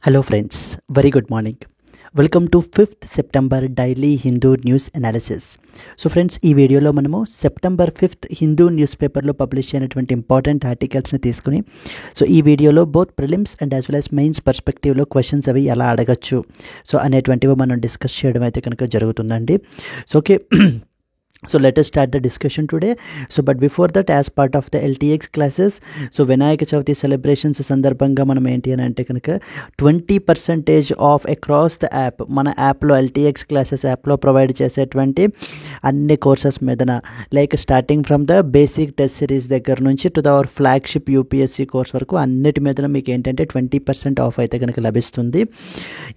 Hello friends, very good morning. Welcome to 5th September Daily Hindu News Analysis. So friends, ఈ వీడియోలో మనము September 5th Hindu news పేపర్లో publish అయినటువంటి important ఆర్టికల్స్ని తీసుకుని ఈ వీడియోలో both prelims and as well as mains పర్స్పెక్టివ్లో క్వశ్చన్స్ అవి ఎలా అడగచ్చు అనేటువంటివి మనం డిస్కస్ చేయడం అయితే కనుక జరుగుతుందండి. Okay, so let us start the discussion today. But before that, as part of the LTX classes, Vinayaka Chavati celebrations సందర్భంగా మనం ఏంటి అని అంటే కనుక 20% ఆఫ్ అక్రాస్ ద యాప్, మన యాప్లో LTX క్లాసెస్ యాప్లో ప్రొవైడ్ చేసేటువంటి అన్ని కోర్సెస్ మీదన, like starting from the basic test series దగ్గర నుంచి to the our flagship UPSC course వరకు అన్నిటి మీదన మీకు ఏంటంటే 20% ఆఫ్ అయితే కనుక లభిస్తుంది.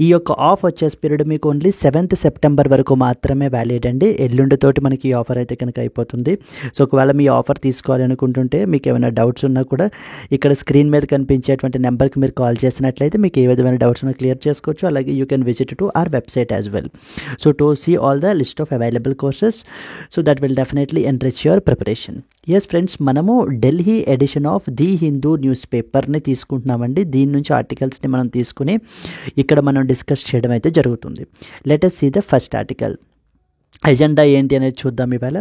ఈ యొక్క ఆఫ్ వచ్చే పీరియడ్ మీకు ఓన్లీ 7th సెప్టెంబర్ వరకు మాత్రమే వ్యాలిడ్ అండి. ఎల్లుండితోటి మనకి ఈ ఆఫర్ అయితే కనుక అయిపోతుంది. సో ఒకవేళ మీ ఆఫర్ తీసుకోవాలి అనుకుంటుంటే మీకు ఏమైనా డౌట్స్ ఉన్నా కూడా ఇక్కడ స్క్రీన్ మీద కనిపించేటువంటి నెంబర్కి మీరు కాల్ చేసినట్లయితే మీకు ఏ విధమైన డౌట్స్ ఉన్నా క్లియర్ చేసుకోవచ్చు. అలాగే you can visit to our website as well. So to see all the list of available courses, so that will definitely enrich your preparation. Yes friends, మనము Delhi edition of the Hindu news పేపర్ని తీసుకుంటున్నామండి. దీని నుంచి ఆర్టికల్స్ని మనం తీసుకుని ఇక్కడ మనం డిస్కస్ చేయడం అయితే జరుగుతుంది. Let us see the first article. Agenda ఏంటి అనేది చూద్దాం. ఇవాళ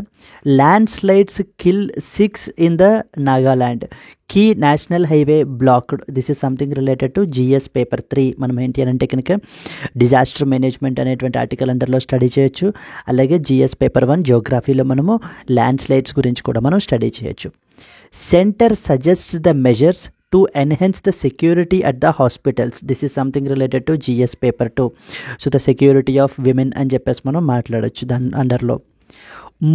landslides kill 6 in the Nagaland, key national highway blocked. This is something related to GS paper 3. మనం ఏంటి అని అంటే కనుక డిజాస్టర్ మేనేజ్మెంట్ అనేటువంటి ఆర్టికల్ అండర్లో స్టడీ చేయొచ్చు. అలాగే జిఎస్ పేపర్ 1 జియోగ్రఫీలో మనము ల్యాండ్ స్లైడ్స్ గురించి కూడా మనం స్టడీ చేయొచ్చు. Centre suggests the measures to enhance the security at the hospitals. This is something related to GS paper 2. So the security of women అని చెప్పేసి మనం మాట్లాడచ్చు దాని అండర్లో.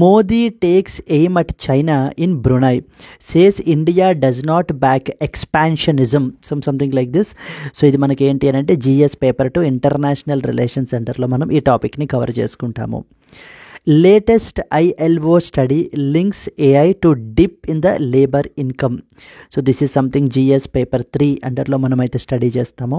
Modi takes aim at China in Brunei, says India does not back expansionism, something like this. So ఇది మనకి ఏంటి అని అంటే GS పేపర్ 2 ఇంటర్నేషనల్ రిలేషన్స్ సెంటర్లో మనం ఈ టాపిక్ని కవర్ చేసుకుంటాము. Latest ILO study links AI to dip in the labour income. So this is something GS paper 3 అండర్లో మనం అయితే స్టడీ చేస్తాము.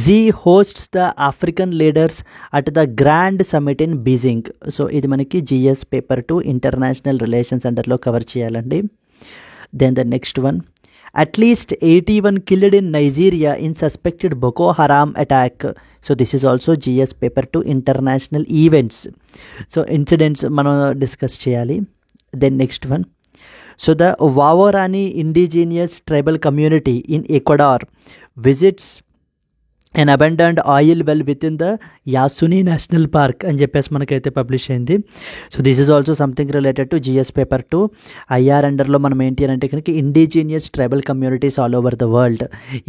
Xi hosts the African leaders at the Grand Summit in Beijing. So ఇది మనకి GS paper 2 international relations అండర్లో cover చేయాలండి. Then the next one, at least 81 killed in Nigeria in suspected Boko Haram attack. So this is also GS paper 2 international events. So incidents మనం discuss చేయాలి. Then next one, so the Waorani indigenous tribal community in Ecuador visits an abandoned oil well within the Yasuni national park అని చెప్పేసి మనకైతే publish అయింది. So this is also something related to GS paper 2 IR అండర్లో మనం ఏంటి అంటే కనుక indigenous tribal communities all over the world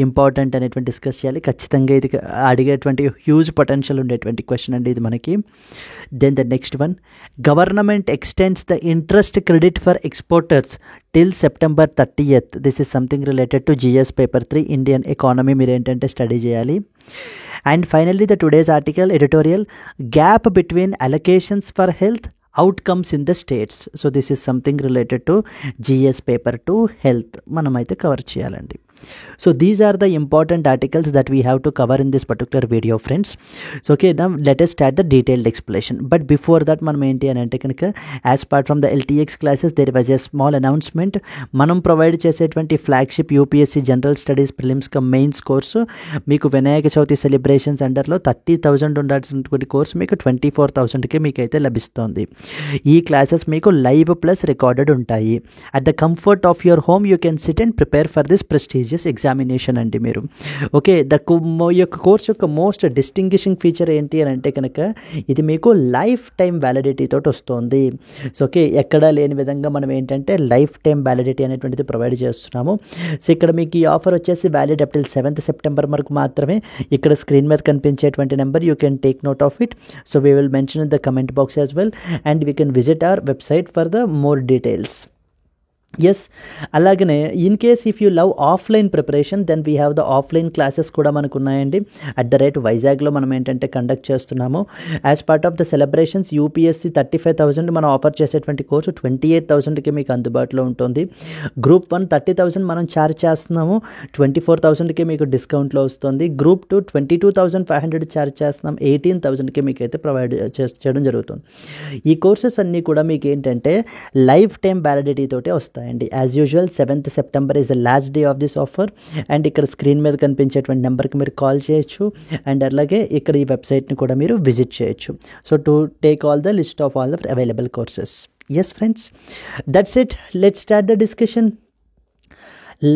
important అనేటువంటి డిస్కస్ చేయాలి. ఖచ్చితంగా ఇది అడిగేటువంటి హ్యూజ్ పొటెన్షియల్ ఉండేటువంటి క్వశ్చన్ అండి ఇది మనకి. Then the next one, government extends the interest credit for exporters till September 30th. This is something related to GS paper 3 Indian economy మీరు ఏంటంటే స్టడీ చేయాలి. And finally the today's article editorial, gap between allocations for health outcomes in the states. So this is something related to GS paper 2 health మనమైతే cover చేయాలండి. So these are the important articles that we have to cover in this particular video, friends. So okay, now let us start the detailed explanation. But before that, మనం ఏంటి అని అంటే కనుక as part from the LTX classes there was a small announcement. మనం provide చేసేటువంటి flagship UPSC general studies prelims come mains course మీకు Vinayaka Chavithi celebrations అండర్లో 30,000 ఉండాల్సినటువంటి course మీకు 24,000కి మీకు అయితే లభిస్తుంది. ఈ క్లాసెస్ మీకు లైవ్ ప్లస్ రికార్డెడ్ ఉంటాయి. At the comfort of your home you can SIT and prepare for this prestigious examination అండి మీరు. ఓకే, ఈ యొక్క కోర్స్ యొక్క మోస్ట్ డిస్టింగ్విషింగ్ ఫీచర్ ఏంటి అని అంటే కనుక ఇది మీకు లైఫ్ టైం వ్యాలిడిటీ తోటి వస్తుంది. సో ఓకే, ఎక్కడా లేని విధంగా మనం ఏంటంటే లైఫ్ టైం వ్యాలిడిటీ అనేటువంటిది ప్రొవైడ్ చేస్తున్నాము. సో ఇక్కడ మీకు ఈ ఆఫర్ వచ్చేసి valid up till 7th September వరకు మాత్రమే. ఇక్కడ స్క్రీన్ మీద కనిపించేటువంటి number you can take note of it. So we will mention in the comment box as well and we can visit our website for the more details. Yes, అలాగనే in case if you love offline preparation then we have the offline classes కూడా మనకు ఉన్నాయండి. At the rate వైజాగ్లో మనం ఏంటంటే conduct చేస్తున్నాము. As part of the celebrations UPSC 35,000 మనం offer చేసేటువంటి కోర్సు 28,000కి మీకు అందుబాటులో ఉంటుంది. గ్రూప్ 1 30,000 మనం ఛార్జ్ చేస్తున్నాము, 24,000కి మీకు డిస్కౌంట్లో వస్తుంది. గ్రూప్ 2 22,500 ఛార్జ్ చేస్తున్నాం, 18,000కి మీకు అయితే ప్రొవైడ్ చేయడం జరుగుతుంది. ఈ కోర్సెస్ అన్నీ కూడా మీకు ఏంటంటే లైఫ్ టైం వ్యాలిడిటీ తోటే వస్తాయి. ఉంటాయండి. As usual 7th September is the last day of this offer. And ఇక్కడ స్క్రీన్ మీద కనిపించేటువంటి నెంబర్కి మీరు కాల్ చేయొచ్చు. అండ్ అలాగే ఇక్కడ ఈ వెబ్సైట్ని కూడా మీరు విజిట్ చేయొచ్చు. So to take all the list of all the available courses. Yes friends, that's it. Let's start the discussion.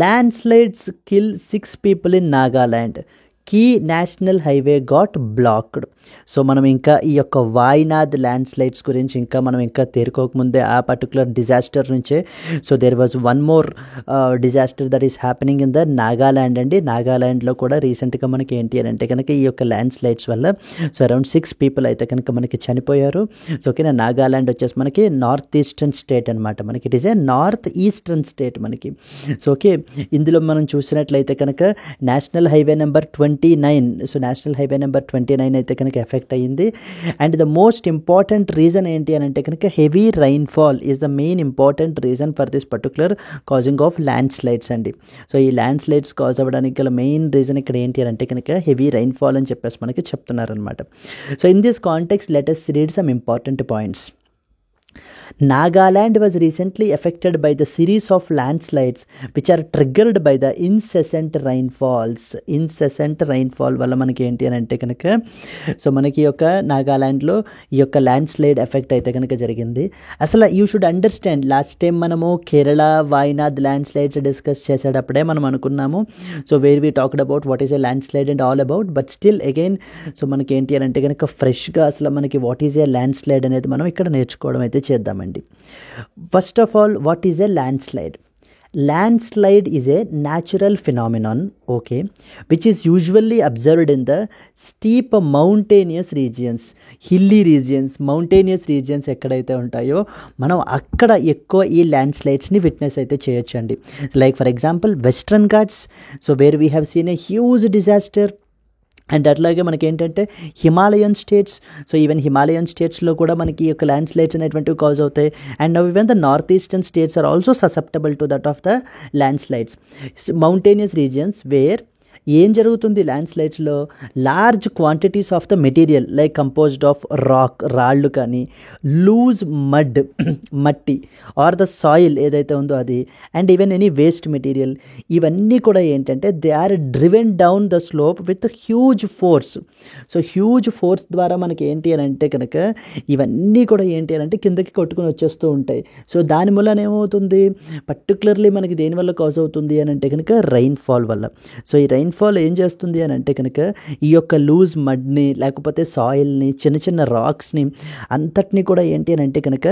Landslides kill 6 people in Nagaland. Key national highway got blocked. So మనం ఇంకా ఈ యొక్క వాయినాథ్ land slides గురించి మనం ఇంకా తేరుకోకముందే ఆ particular disaster నుంచే so there was one more disaster that is happening in the Nagaland అండి. నాగాల్యాండ్లో కూడా రీసెంట్గా మనకి ఏంటి అని అంటే కనుక ఈ యొక్క ల్యాండ్ స్లైడ్స్ వల్ల సో అరౌండ్ 6 people అయితే కనుక మనకి చనిపోయారు. సో ఓకేనా, నాగాల్యాండ్ వచ్చేసి మనకి నార్త్ ఈస్టర్న్ స్టేట్ అనమాట. మనకి it is A north eastern state మనకి. సో ఓకే, ఇందులో మనం చూసినట్లయితే కనుక national highway number 29, so national highway number 29 అయితే కనుక ఎఫెక్ట్ అయ్యింది. And the most important reason ఏంటి అని అంటే కనుక heavy rainfall is the main important reason for this particular causing of land slides అండి. సో ఈ ల్యాండ్ స్లైడ్స్ కాజ్ అవ్వడానికి గల మెయిన్ రీజన్ ఇక్కడ ఏంటి అని అంటే కనుక హెవీ రైన్ఫాల్ అని చెప్పేసి మనకి చెప్తున్నారనమాట. So in this context let us read some important points. Nagaland was recently affected by the series of landslides which are triggered by the incessant rainfalls. Incessant rainfall వల్ల మనకి ఏంటి అని అంటే కనుక సో మనకి యొక్క నాగాల్యాండ్లో ఈ యొక్క ల్యాండ్ స్లైడ్ ఎఫెక్ట్ అయితే కనుక జరిగింది. అసలు you should understand, last time మనము కేరళ వాయినాథ్ ల్యాండ్ స్లైడ్స్ డిస్కస్ చేసేటప్పుడే మనం అనుకున్నాము so where we talked about what is a land slide and all about. But still again so మనకి ఏంటి అని అంటే కనుక ఫ్రెష్గా అసలు మనకి what is a land slide అనేది మనం ఇక్కడ నేర్చుకోవడం అయితే చేద్దామండి. First of all, what is a landslide? Landslide is a natural phenomenon, okay, which is usually observed in the steep mountainous regions, hilly regions, mountainous regions ఎక్కడైతే ఉంటాయో మనం అక్కడ ఎక్కువ ఈ ల్యాండ్ స్లైడ్స్ని విట్నెస్ అయితే చేయొచ్చండి. Like for example Western Ghats, so where we have seen a huge disaster. And అట్లాగే మనకి ఏంటంటే Himalayan states, so even Himalayan స్టేట్స్లో కూడా మనకి ఈ యొక్క ల్యాండ్ స్లైడ్స్ అనేటువంటివి కాజ్ అవుతాయి. And now even the north eastern states are also susceptible to that of the landslides. Mountainous regions where ఏం జరుగుతుంది ల్యాండ్ స్లైడ్స్లో, large quantities of the material like composed of rock, రాళ్ళు కానీ, loose మట్టి are the soil ఏదైతే ఉందో అది, and even any waste material, ఇవన్నీ కూడా ఏంటంటే they are driven down the slope with huge force. So huge force ద్వారా మనకి ఏంటి అని అంటే కనుక ఇవన్నీ కూడా ఏంటి అని అంటే కిందకి కొట్టుకుని వచ్చేస్తూ ఉంటాయి. సో దాని మూలన ఏమవుతుంది, పర్టికులర్లీ మనకి దేనివల్ల కాజ్ అవుతుంది అని అంటే కనుక రైన్ఫాల్ వల్ల. సో ఈ రైన్ఫాల్ ఏం చేస్తుంది అని అంటే కనుక ఈ యొక్క లూజ్ మడ్ని లేకపోతే సాయిల్ని, చిన్న చిన్న రాక్స్ని అంతటినీ కూడా ఏంటి అని అంటే కనుక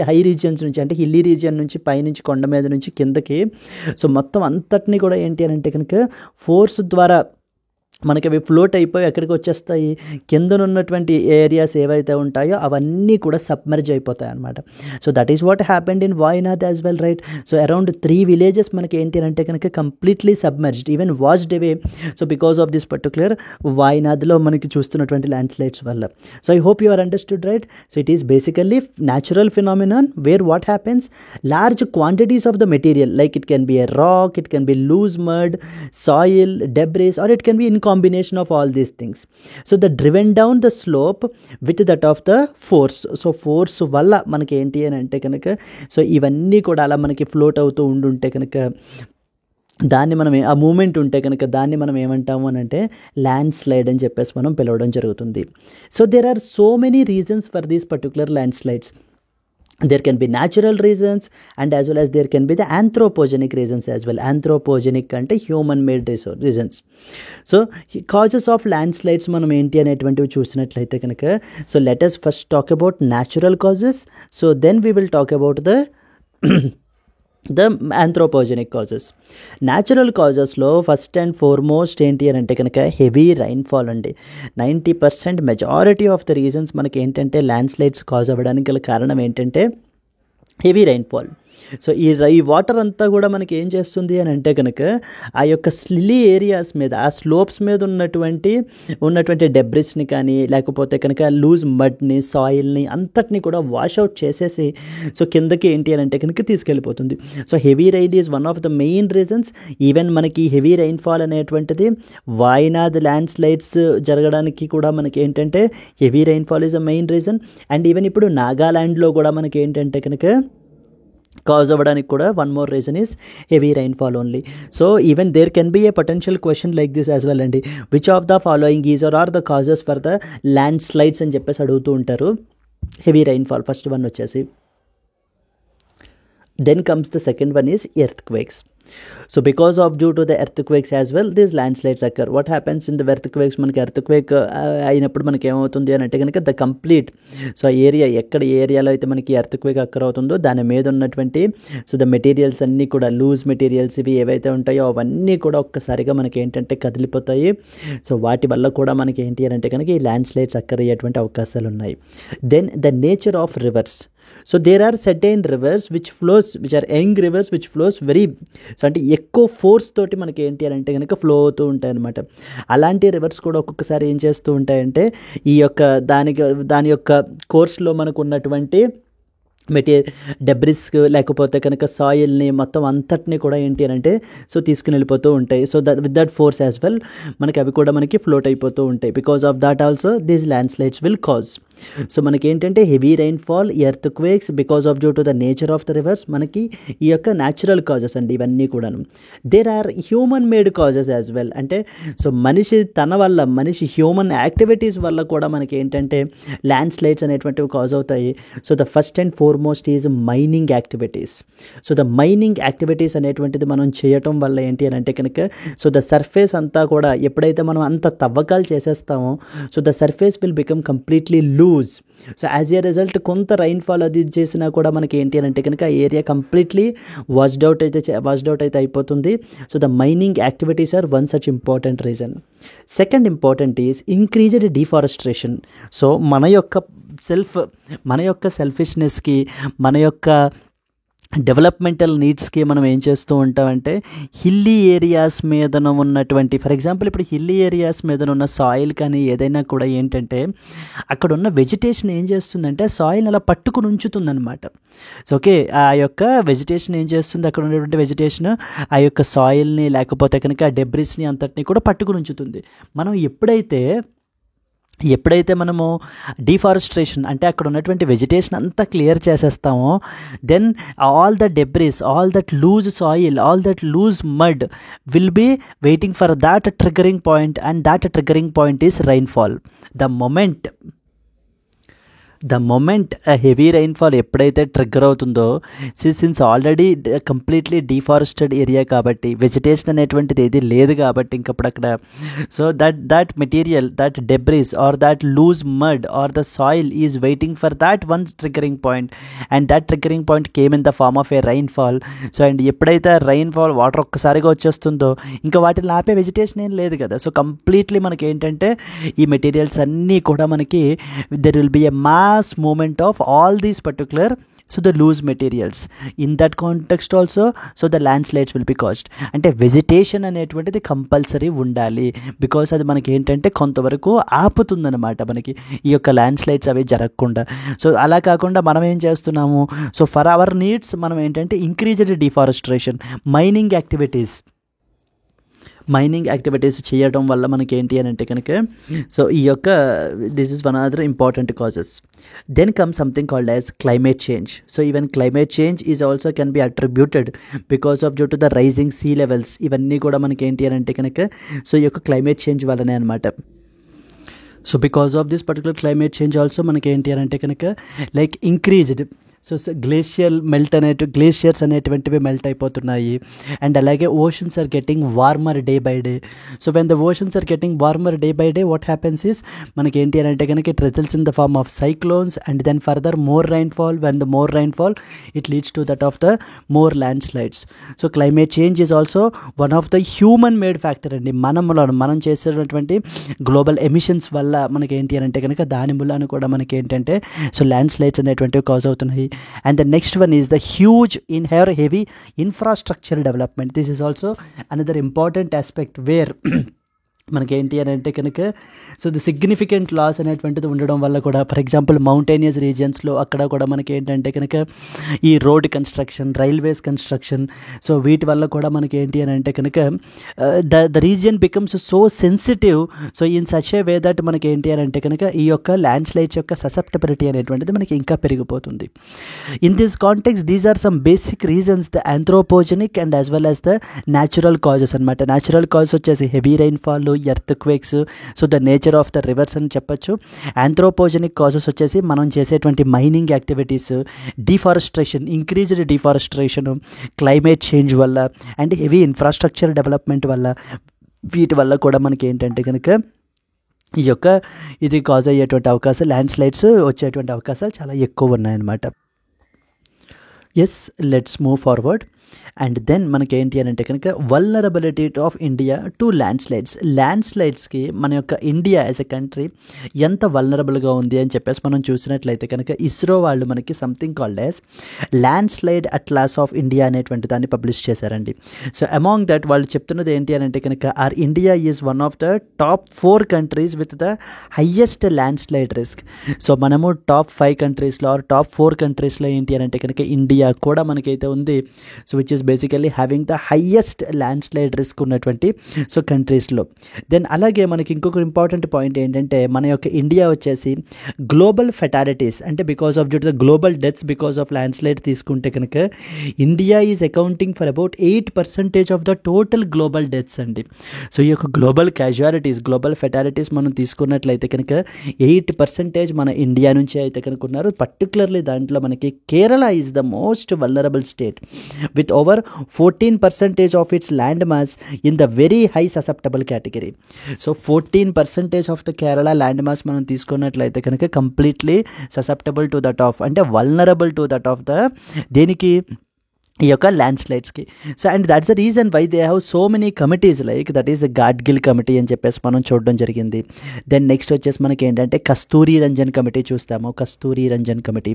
హై రీజియన్స్ నుంచి అంటే హిల్లీ రీజియన్ నుంచి పైనుంచి కొండ మీద నుంచి కిందకి సో మొత్తం అంతటినీ కూడా ఏంటి అని అంటే కనుక ఫోర్స్ ద్వారా మనకి అవి ఫ్లోట్ అయిపోయి ఎక్కడికి వచ్చేస్తాయి, కిందనున్నటువంటి ఏరియాస్ ఏవైతే ఉంటాయో అవన్నీ కూడా సబ్మర్జ్ అయిపోతాయి అనమాట. So that is what happened in Wayanad as well, right. So around 3 villages మనకి ఏంటి అంటే కనుక completely submerged, even washed away. So because of this particular వాయినాథ్లో మనకి చూస్తున్నటువంటి ల్యాండ్ స్లైడ్స్ వల్ల. So I hope you are understood, right. So it is basically natural phenomenon where what happens, large quantities of the material like it can be a rock, it can be loose mud, soil, debris, or it can be in combination of all these things. So the driven down the slope with that of the force. So force వల్ల మనకి ఏంటి అని అంటే కనుక so ఇవన్నీ కూడా అలా మనకి ఫ్లోట్ అవుతూ ఉండుంటే కనుక దాన్ని మనం ఆ మూమెంట్ ఉంటే కనుక దాన్ని మనం ఏమంటాము అని అంటే ల్యాండ్ స్లైడ్ అని చెప్పేసి మనం పిలవడం జరుగుతుంది. So there are so many reasons for these particular landslides. There can be natural reasons and as well as there can be the anthropogenic reasons as well. Anthropogenic అంటే human made reasons. So causes of landslides మనం ఏంటి అనేటువంటివి చూసినట్లయితే కనుక so let us first talk about natural causes. So then we will talk about the anthropogenic causes. Natural causesలో first and foremost ఏంటి అని అంటే కనుక హెవీ రైన్ఫాల్ అండి. 90% మెజారిటీ ఆఫ్ ద రీజన్స్ మనకి ఏంటంటే ల్యాండ్ స్లైడ్స్ కాజ్ అవ్వడానికి గల కారణం ఏంటంటే హెవీ రైన్ఫాల్. సో ఈ వాటర్ అంతా కూడా మనకి ఏం చేస్తుంది అని అంటే కనుక ఆ యొక్క స్లిల్లీ ఏరియాస్ మీద, ఆ స్లోప్స్ మీద ఉన్నటువంటి డెబ్రిస్ని కానీ లేకపోతే కనుక లూజ్ మడ్ని, సాయిల్ని అంతటిని కూడా వాష్అవుట్ చేసేసి సో కిందకి ఏంటి అని అంటే కనుక తీసుకెళ్ళిపోతుంది. So heavy rain is one of the main reasons. Even మనకి హెవీ రైన్ఫాల్ అనేటువంటిది వాయినాథ్ ల్యాండ్ స్లైడ్స్ జరగడానికి కూడా మనకి ఏంటంటే heavy rainfall is a main reason. And even ఇప్పుడు నాగాల్యాండ్లో కూడా మనకి ఏంటంటే కనుక కాజ్ అవ్వడానికి కూడా one more reason is heavy rainfall only. So even there can be a potential question like this as well అండి, which of the following is are the causes for the land slides అని చెప్పేసి అడుగుతూ ఉంటారు. Heavy rainfall first one వచ్చేసి. Then comes the second one is earthquakes. So because of due to the earthquakes as well, these landslides occur. What happens in the earthquakes? మనకి earthquake అయినప్పుడు మనకి ఏమవుతుంది అని అంటే కనుక ద కంప్లీట్ సో ఏరియా ఎక్కడ ఏరియాలో అయితే మనకి earthquake అక్కర్ అవుతుందో దాని మీద ఉన్నటువంటి సో ద మెటీరియల్స్ అన్నీ కూడా లూజ్ మెటీరియల్స్ ఇవి ఏవైతే ఉంటాయో అవన్నీ కూడా ఒక్కసారిగా మనకి ఏంటంటే కదిలిపోతాయి. సో వాటి వల్ల కూడా మనకి ఏంటి అని అంటే కనుక ఈ ల్యాండ్ స్లైడ్స్ అక్కర్ అయ్యేటువంటి అవకాశాలు ఉన్నాయి. Then the nature of rivers. So there are certain rivers which are young rivers which flows very so అంటే ఎక్కువ ఫోర్స్ తోటి మనకి ఏంటి అని అంటే కనుక ఫ్లో అవుతూ ఉంటాయి అనమాట. అలాంటి రివర్స్ కూడా ఒక్కొక్కసారి ఏం చేస్తూ ఉంటాయంటే ఈ యొక్క దాని యొక్క కోర్స్లో మనకు ఉన్నటువంటి డెబ్రిస్ లేకపోతే కనుక సాయిల్ని మొత్తం అంతటిని కూడా ఏంటి అని అంటే సో తీసుకుని వెళ్ళిపోతూ ఉంటాయి. So with that force as well మనకి అవి కూడా మనకి ఫ్లోట్ అయిపోతూ ఉంటాయి. Because of that also these landslides will cause. So మనకి ఏంటంటే heavy rainfall, earthquakes because of due to the nature of the rivers మనకి ఈ యొక్క న్యాచురల్ కాజెస్ అండి ఇవన్నీ కూడాను. There are human made causes as well. అంటే so మనిషి హ్యూమన్ యాక్టివిటీస్ వల్ల కూడా మనకి ఏంటంటే ల్యాండ్ స్లైడ్స్ అనేటువంటివి కాజ్ అవుతాయి. So the first and foremost is mining activities. So the mining activities అనేటువంటిది మనం చేయటం వల్ల ఏంటి అని అంటే కనుక సో ద సర్ఫేస్ అంతా కూడా ఎప్పుడైతే మనం అంత తవ్వకాలు చేసేస్తామో so the surface will become completely loose. So as a result కొంత రైన్ఫాల్ అది చేసినా కూడా మనకి ఏంటి అని అంటే కనుక ఏరియా కంప్లీట్లీ వాష్డ్ అవుట్ అయితే అయిపోతుంది. So the mining activities are one such important reason. Second important is increased deforestation. So మన యొక్క సెల్ఫిష్నెస్కి మన యొక్క డెవలప్మెంటల్ నీడ్స్కి మనం ఏం చేస్తూ ఉంటామంటే హిల్లీ ఏరియాస్ మీదన ఉన్నటువంటి ఫర్ ఎగ్జాంపుల్ ఇప్పుడు హిల్లీ ఏరియాస్ మీద ఉన్న సాయిల్ కానీ ఏదైనా కూడా ఏంటంటే అక్కడ ఉన్న వెజిటేషన్ ఏం చేస్తుందంటే సాయిల్ అలా పట్టుకుని ఉంచుతుందన్నమాట. సో ఓకే ఆ యొక్క వెజిటేషన్ ఏం చేస్తుంది అక్కడ ఉన్నటువంటి వెజిటేషన్ ఆ యొక్క సాయిల్ని లేకపోతే కనుక ఆ డెబ్రిస్ని అంతటిని కూడా పట్టుకుని ఉంచుతుంది. మనం ఎప్పుడైతే మనము డిఫారెస్ట్రేషన్ అంటే అక్కడ ఉన్నటువంటి వెజిటేషన్ అంతా క్లియర్ చేసేస్తామో then all the debris, all that loose soil, all that loose mud will be waiting for that triggering point and that triggering point is rainfall. The moment heavy rainfall ఎప్పుడైతే trigger అవుతుందో since already completely area కాబట్టి vegetation అనేటువంటిది ఏది లేదు కాబట్టి ఇంకప్పుడు అక్కడ so that material that debris or that loose mud or the soil is waiting for that one triggering point and that triggering point came in the form of a rainfall. So and ఎప్పుడైతే rainfall water ఒక్కసారిగా వచ్చేస్తుందో ఇంకా వాటిని ఆపే vegetation ఏం లేదు కదా. So completely మనకి ఏంటంటే ఈ మెటీరియల్స్ అన్నీ కూడా మనకి there will be a mass movement of all these particular so the loose materials. In that context also so the landslides will be caused. అంటే వెజిటేషన్ అనేటువంటిది కంపల్సరీ ఉండాలి బికాస్ అది మనకి ఏంటంటే కొంతవరకు ఆపుతుందన్నమాట మనకి ఈ యొక్క ల్యాండ్ స్లైడ్స్ అవి జరగకుండా. సో అలా కాకుండా మనం ఏం చేస్తున్నాము సో ఫర్ అవర్ నీడ్స్ మనం ఏంటంటే ఇంక్రీజ్డ్ డిఫారెస్ట్రేషన్ మైనింగ్ యాక్టివిటీస్ చేయడం వల్ల మనకి ఏంటి అని అంటే కనుక సో ఈ యొక్క this is one other important causes. Then come something called as climate change. So even climate change is also can be attributed because of due to the rising sea levels. ఇవన్నీ కూడా మనకి ఏంటి అని అంటే కనుక so ఈ యొక్క climate change వల్లనే అనమాట. So because of this particular climate change also మనకి ఏంటి అని అంటే కనుక లైక్ ఇంక్రీజ్డ్ సో గ్లేషియర్స్ అనేటువంటివి మెల్ట్ అయిపోతున్నాయి అండ్ అలాగే oceans are getting warmer day by day. So when the oceans are getting warmer day by day what happens is మనకి ఏంటి అని అంటే కనుక it results in the form of cyclones and then further more rainfall. When the more rainfall it leads to that of the more land slides. So climate change is also one of the human made factor అండి. మనం చేసేటువంటి global emissions వల్ల మనకి ఏంటి అని అంటే కనుక దాని మూలాన కూడా మనకి ఏంటంటే సో ల్యాండ్ స్లైడ్స్ అనేటువంటివి కాజ్ అవుతున్నాయి. And the next one is the huge heavy infrastructure development. This is also another important aspect where మనకేంటి అని అంటే కనుక సో ది సిగ్నిఫికెంట్ లాస్ అనేటువంటిది ఉండడం వల్ల కూడా ఫర్ ఎగ్జాంపుల్ మౌంటేనియస్ రీజియన్స్లో అక్కడ కూడా మనకి ఏంటంటే కనుక ఈ road construction, railways construction, so వీటి వల్ల కూడా మనకి ఏంటి అని అంటే కనుక the region becomes so sensitive. So in such a way that మనకి ఏంటి అని అంటే కనుక ఈ యొక్క ల్యాండ్ స్లైడ్స్ యొక్క ససెప్టబిలిటీ అనేటువంటిది మనకి ఇంకా పెరిగిపోతుంది. In this context these are some basic reasons, the anthropogenic and as well as the natural causes అనమాట. న్యాచురల్ కాజ్ వచ్చేసి heavy rainfall, earthquakes, so the nature of the rivers అని చెప్పచ్చు. Anthropogenic causes వచ్చేసి మనం చేసేటువంటి mining activities, deforestation, increased deforestation, climate change వల్ల and heavy infrastructure development వల్ల, వీటి వల్ల కూడా మనకి ఏంటంటే కనుక ఈ యొక్క ఇది కాజ్ అయ్యేటువంటి అవకాశాలు, ల్యాండ్ స్లైడ్స్ వచ్చేటువంటి అవకాశాలు చాలా ఎక్కువ ఉన్నాయన్నమాట. Yes, let's move forward. And then మనకేంటి అని అంటే కనుక vulnerability of India to landslides. ల్యాండ్ స్లైడ్స్కి మన యొక్క ఇండియా యాజ్ ఎ కంట్రీ ఎంత వల్నరబుల్గా ఉంది అని చెప్పేసి మనం చూసినట్లయితే కనుక ఇస్రో వాళ్ళు మనకి something called as land slide atlas of India అనేటువంటి దాన్ని పబ్లిష్ చేశారండి. సో అమాంగ్ దట్ వాళ్ళు చెప్తున్నది ఏంటి అని అంటే కనుక our India is one of the top 4 countries with the highest landslide risk. So మనము టాప్ 5 కంట్రీస్లో ఆర్ టాప్ 4 కంట్రీస్లో ఏంటి అని అంటే కనుక ఇండియా కూడా మనకైతే ఉంది. So which is basically having the highest landslide risk ఉన్నటువంటి సో కంట్రీస్లో. దెన్ అలాగే మనకి ఇంకొక ఇంపార్టెంట్ పాయింట్ ఏంటంటే మన యొక్క ఇండియా వచ్చేసి గ్లోబల్ ఫెటాలిటీస్ అంటే because of due to the global deaths because of land slide తీసుకుంటే కనుక India is accounting for about 8% of the total global deaths అండి. సో ఈ యొక్క గ్లోబల్ క్యాజువాలిటీస్, గ్లోబల్ ఫెటాలిటీస్ మనం తీసుకున్నట్లయితే కనుక 8% మన ఇండియా నుంచి అయితే కనుక ఉన్నారు. పర్టికులర్లీ దాంట్లో మనకి Kerala is the most vulnerable state with over 14% of its land mass in the very high susceptible category. So 14% of the Kerala land mass మనం తీసుకున్నట్లయితే కనుక completely susceptible to that of అంటే vulnerable to that of the దేనికి ఈ యొక్క ల్యాండ్ స్లైడ్స్కి. So and that's the reason why they have so many committees like that is Gadgil committee అని చెప్పేసి మనం చూడడం జరిగింది. దెన్ నెక్స్ట్ వచ్చేసి మనకి ఏంటంటే కస్తూరి రంజన్ కమిటీ చూస్తాము, Kasturi Rangan committee.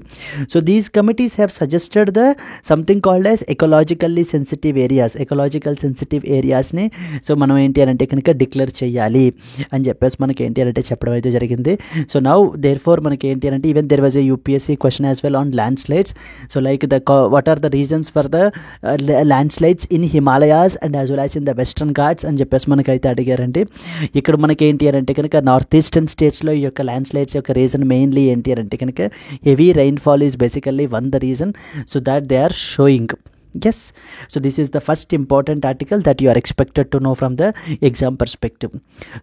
So these committees have suggested the something called as ecologically sensitive areas. Ecological sensitive ఏరియాస్ని సో మనం ఏంటి అని అంటే కనుక డిక్లేర్ చేయాలి అని చెప్పేసి మనకి ఏంటి అంటే చెప్పడం అయితే జరిగింది. సో నౌ దేర్ ఫోర్ మనకి ఏంటి అంటే even there was a UPSC question as well on landslides. So like the what are the reasons for the landslides in Himalayas and as well as in the Western Ghats అని చెప్పేసి మనకైతే అడిగారండి. ఇక్కడ మనకి ఏంటి అని అంటే కనుక నార్త్ ఈస్టర్న్ స్టేట్స్లో ఈ యొక్క ల్యాండ్ స్లైడ్స్ యొక్క రీజన్ మెయిన్లీ ఏంటి అని అంటే కనుక heavy rainfall is basically one the reason. So that they are showing. Yes, so this is the first important article that you are expected to know from the exam perspective.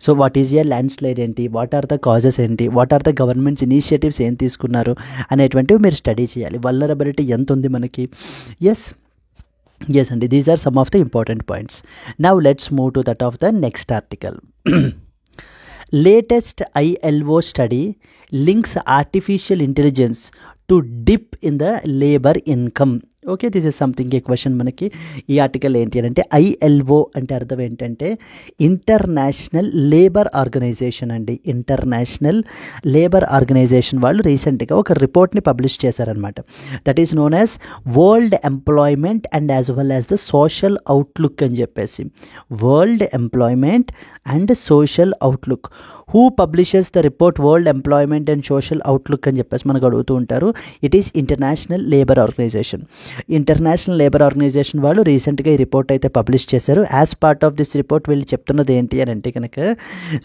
So what is a landslide enti, what are the causes enti, what are the government's initiatives em తీసుకున్నారు అనేటువంటివి మీరు study చేయాలి. Vulnerability ఎంత ఉంది మనకి. Yes అండి, these are some of the important points. Now let's move to that of the next article. Latest ILO study links artificial intelligence to dip in the labor income. Okay, this is something A question మనకి. ఈ article ఏంటి అంటే ILO అంటే అర్థం ఏంటంటే international Labour organisation అండి. International Labour Organization వాళ్ళు రీసెంట్గా ఒక రిపోర్ట్ని పబ్లిష్ చేశారనమాట. That is known as world employment and as well as the social outlook అని చెప్పేసి. World employment and social outlook. Who publishes the report world employment and social outlook అని చెప్పేసి మనకు అడుగుతూ ఉంటారు. It is international Labour organisation. International Labour Organization వాళ్ళు రీసెంట్గా ఈ రిపోర్ట్ అయితే పబ్లిష్ చేశారు. As part of this report వీళ్ళు చెప్తున్నది ఏంటి అని అంటే కనుక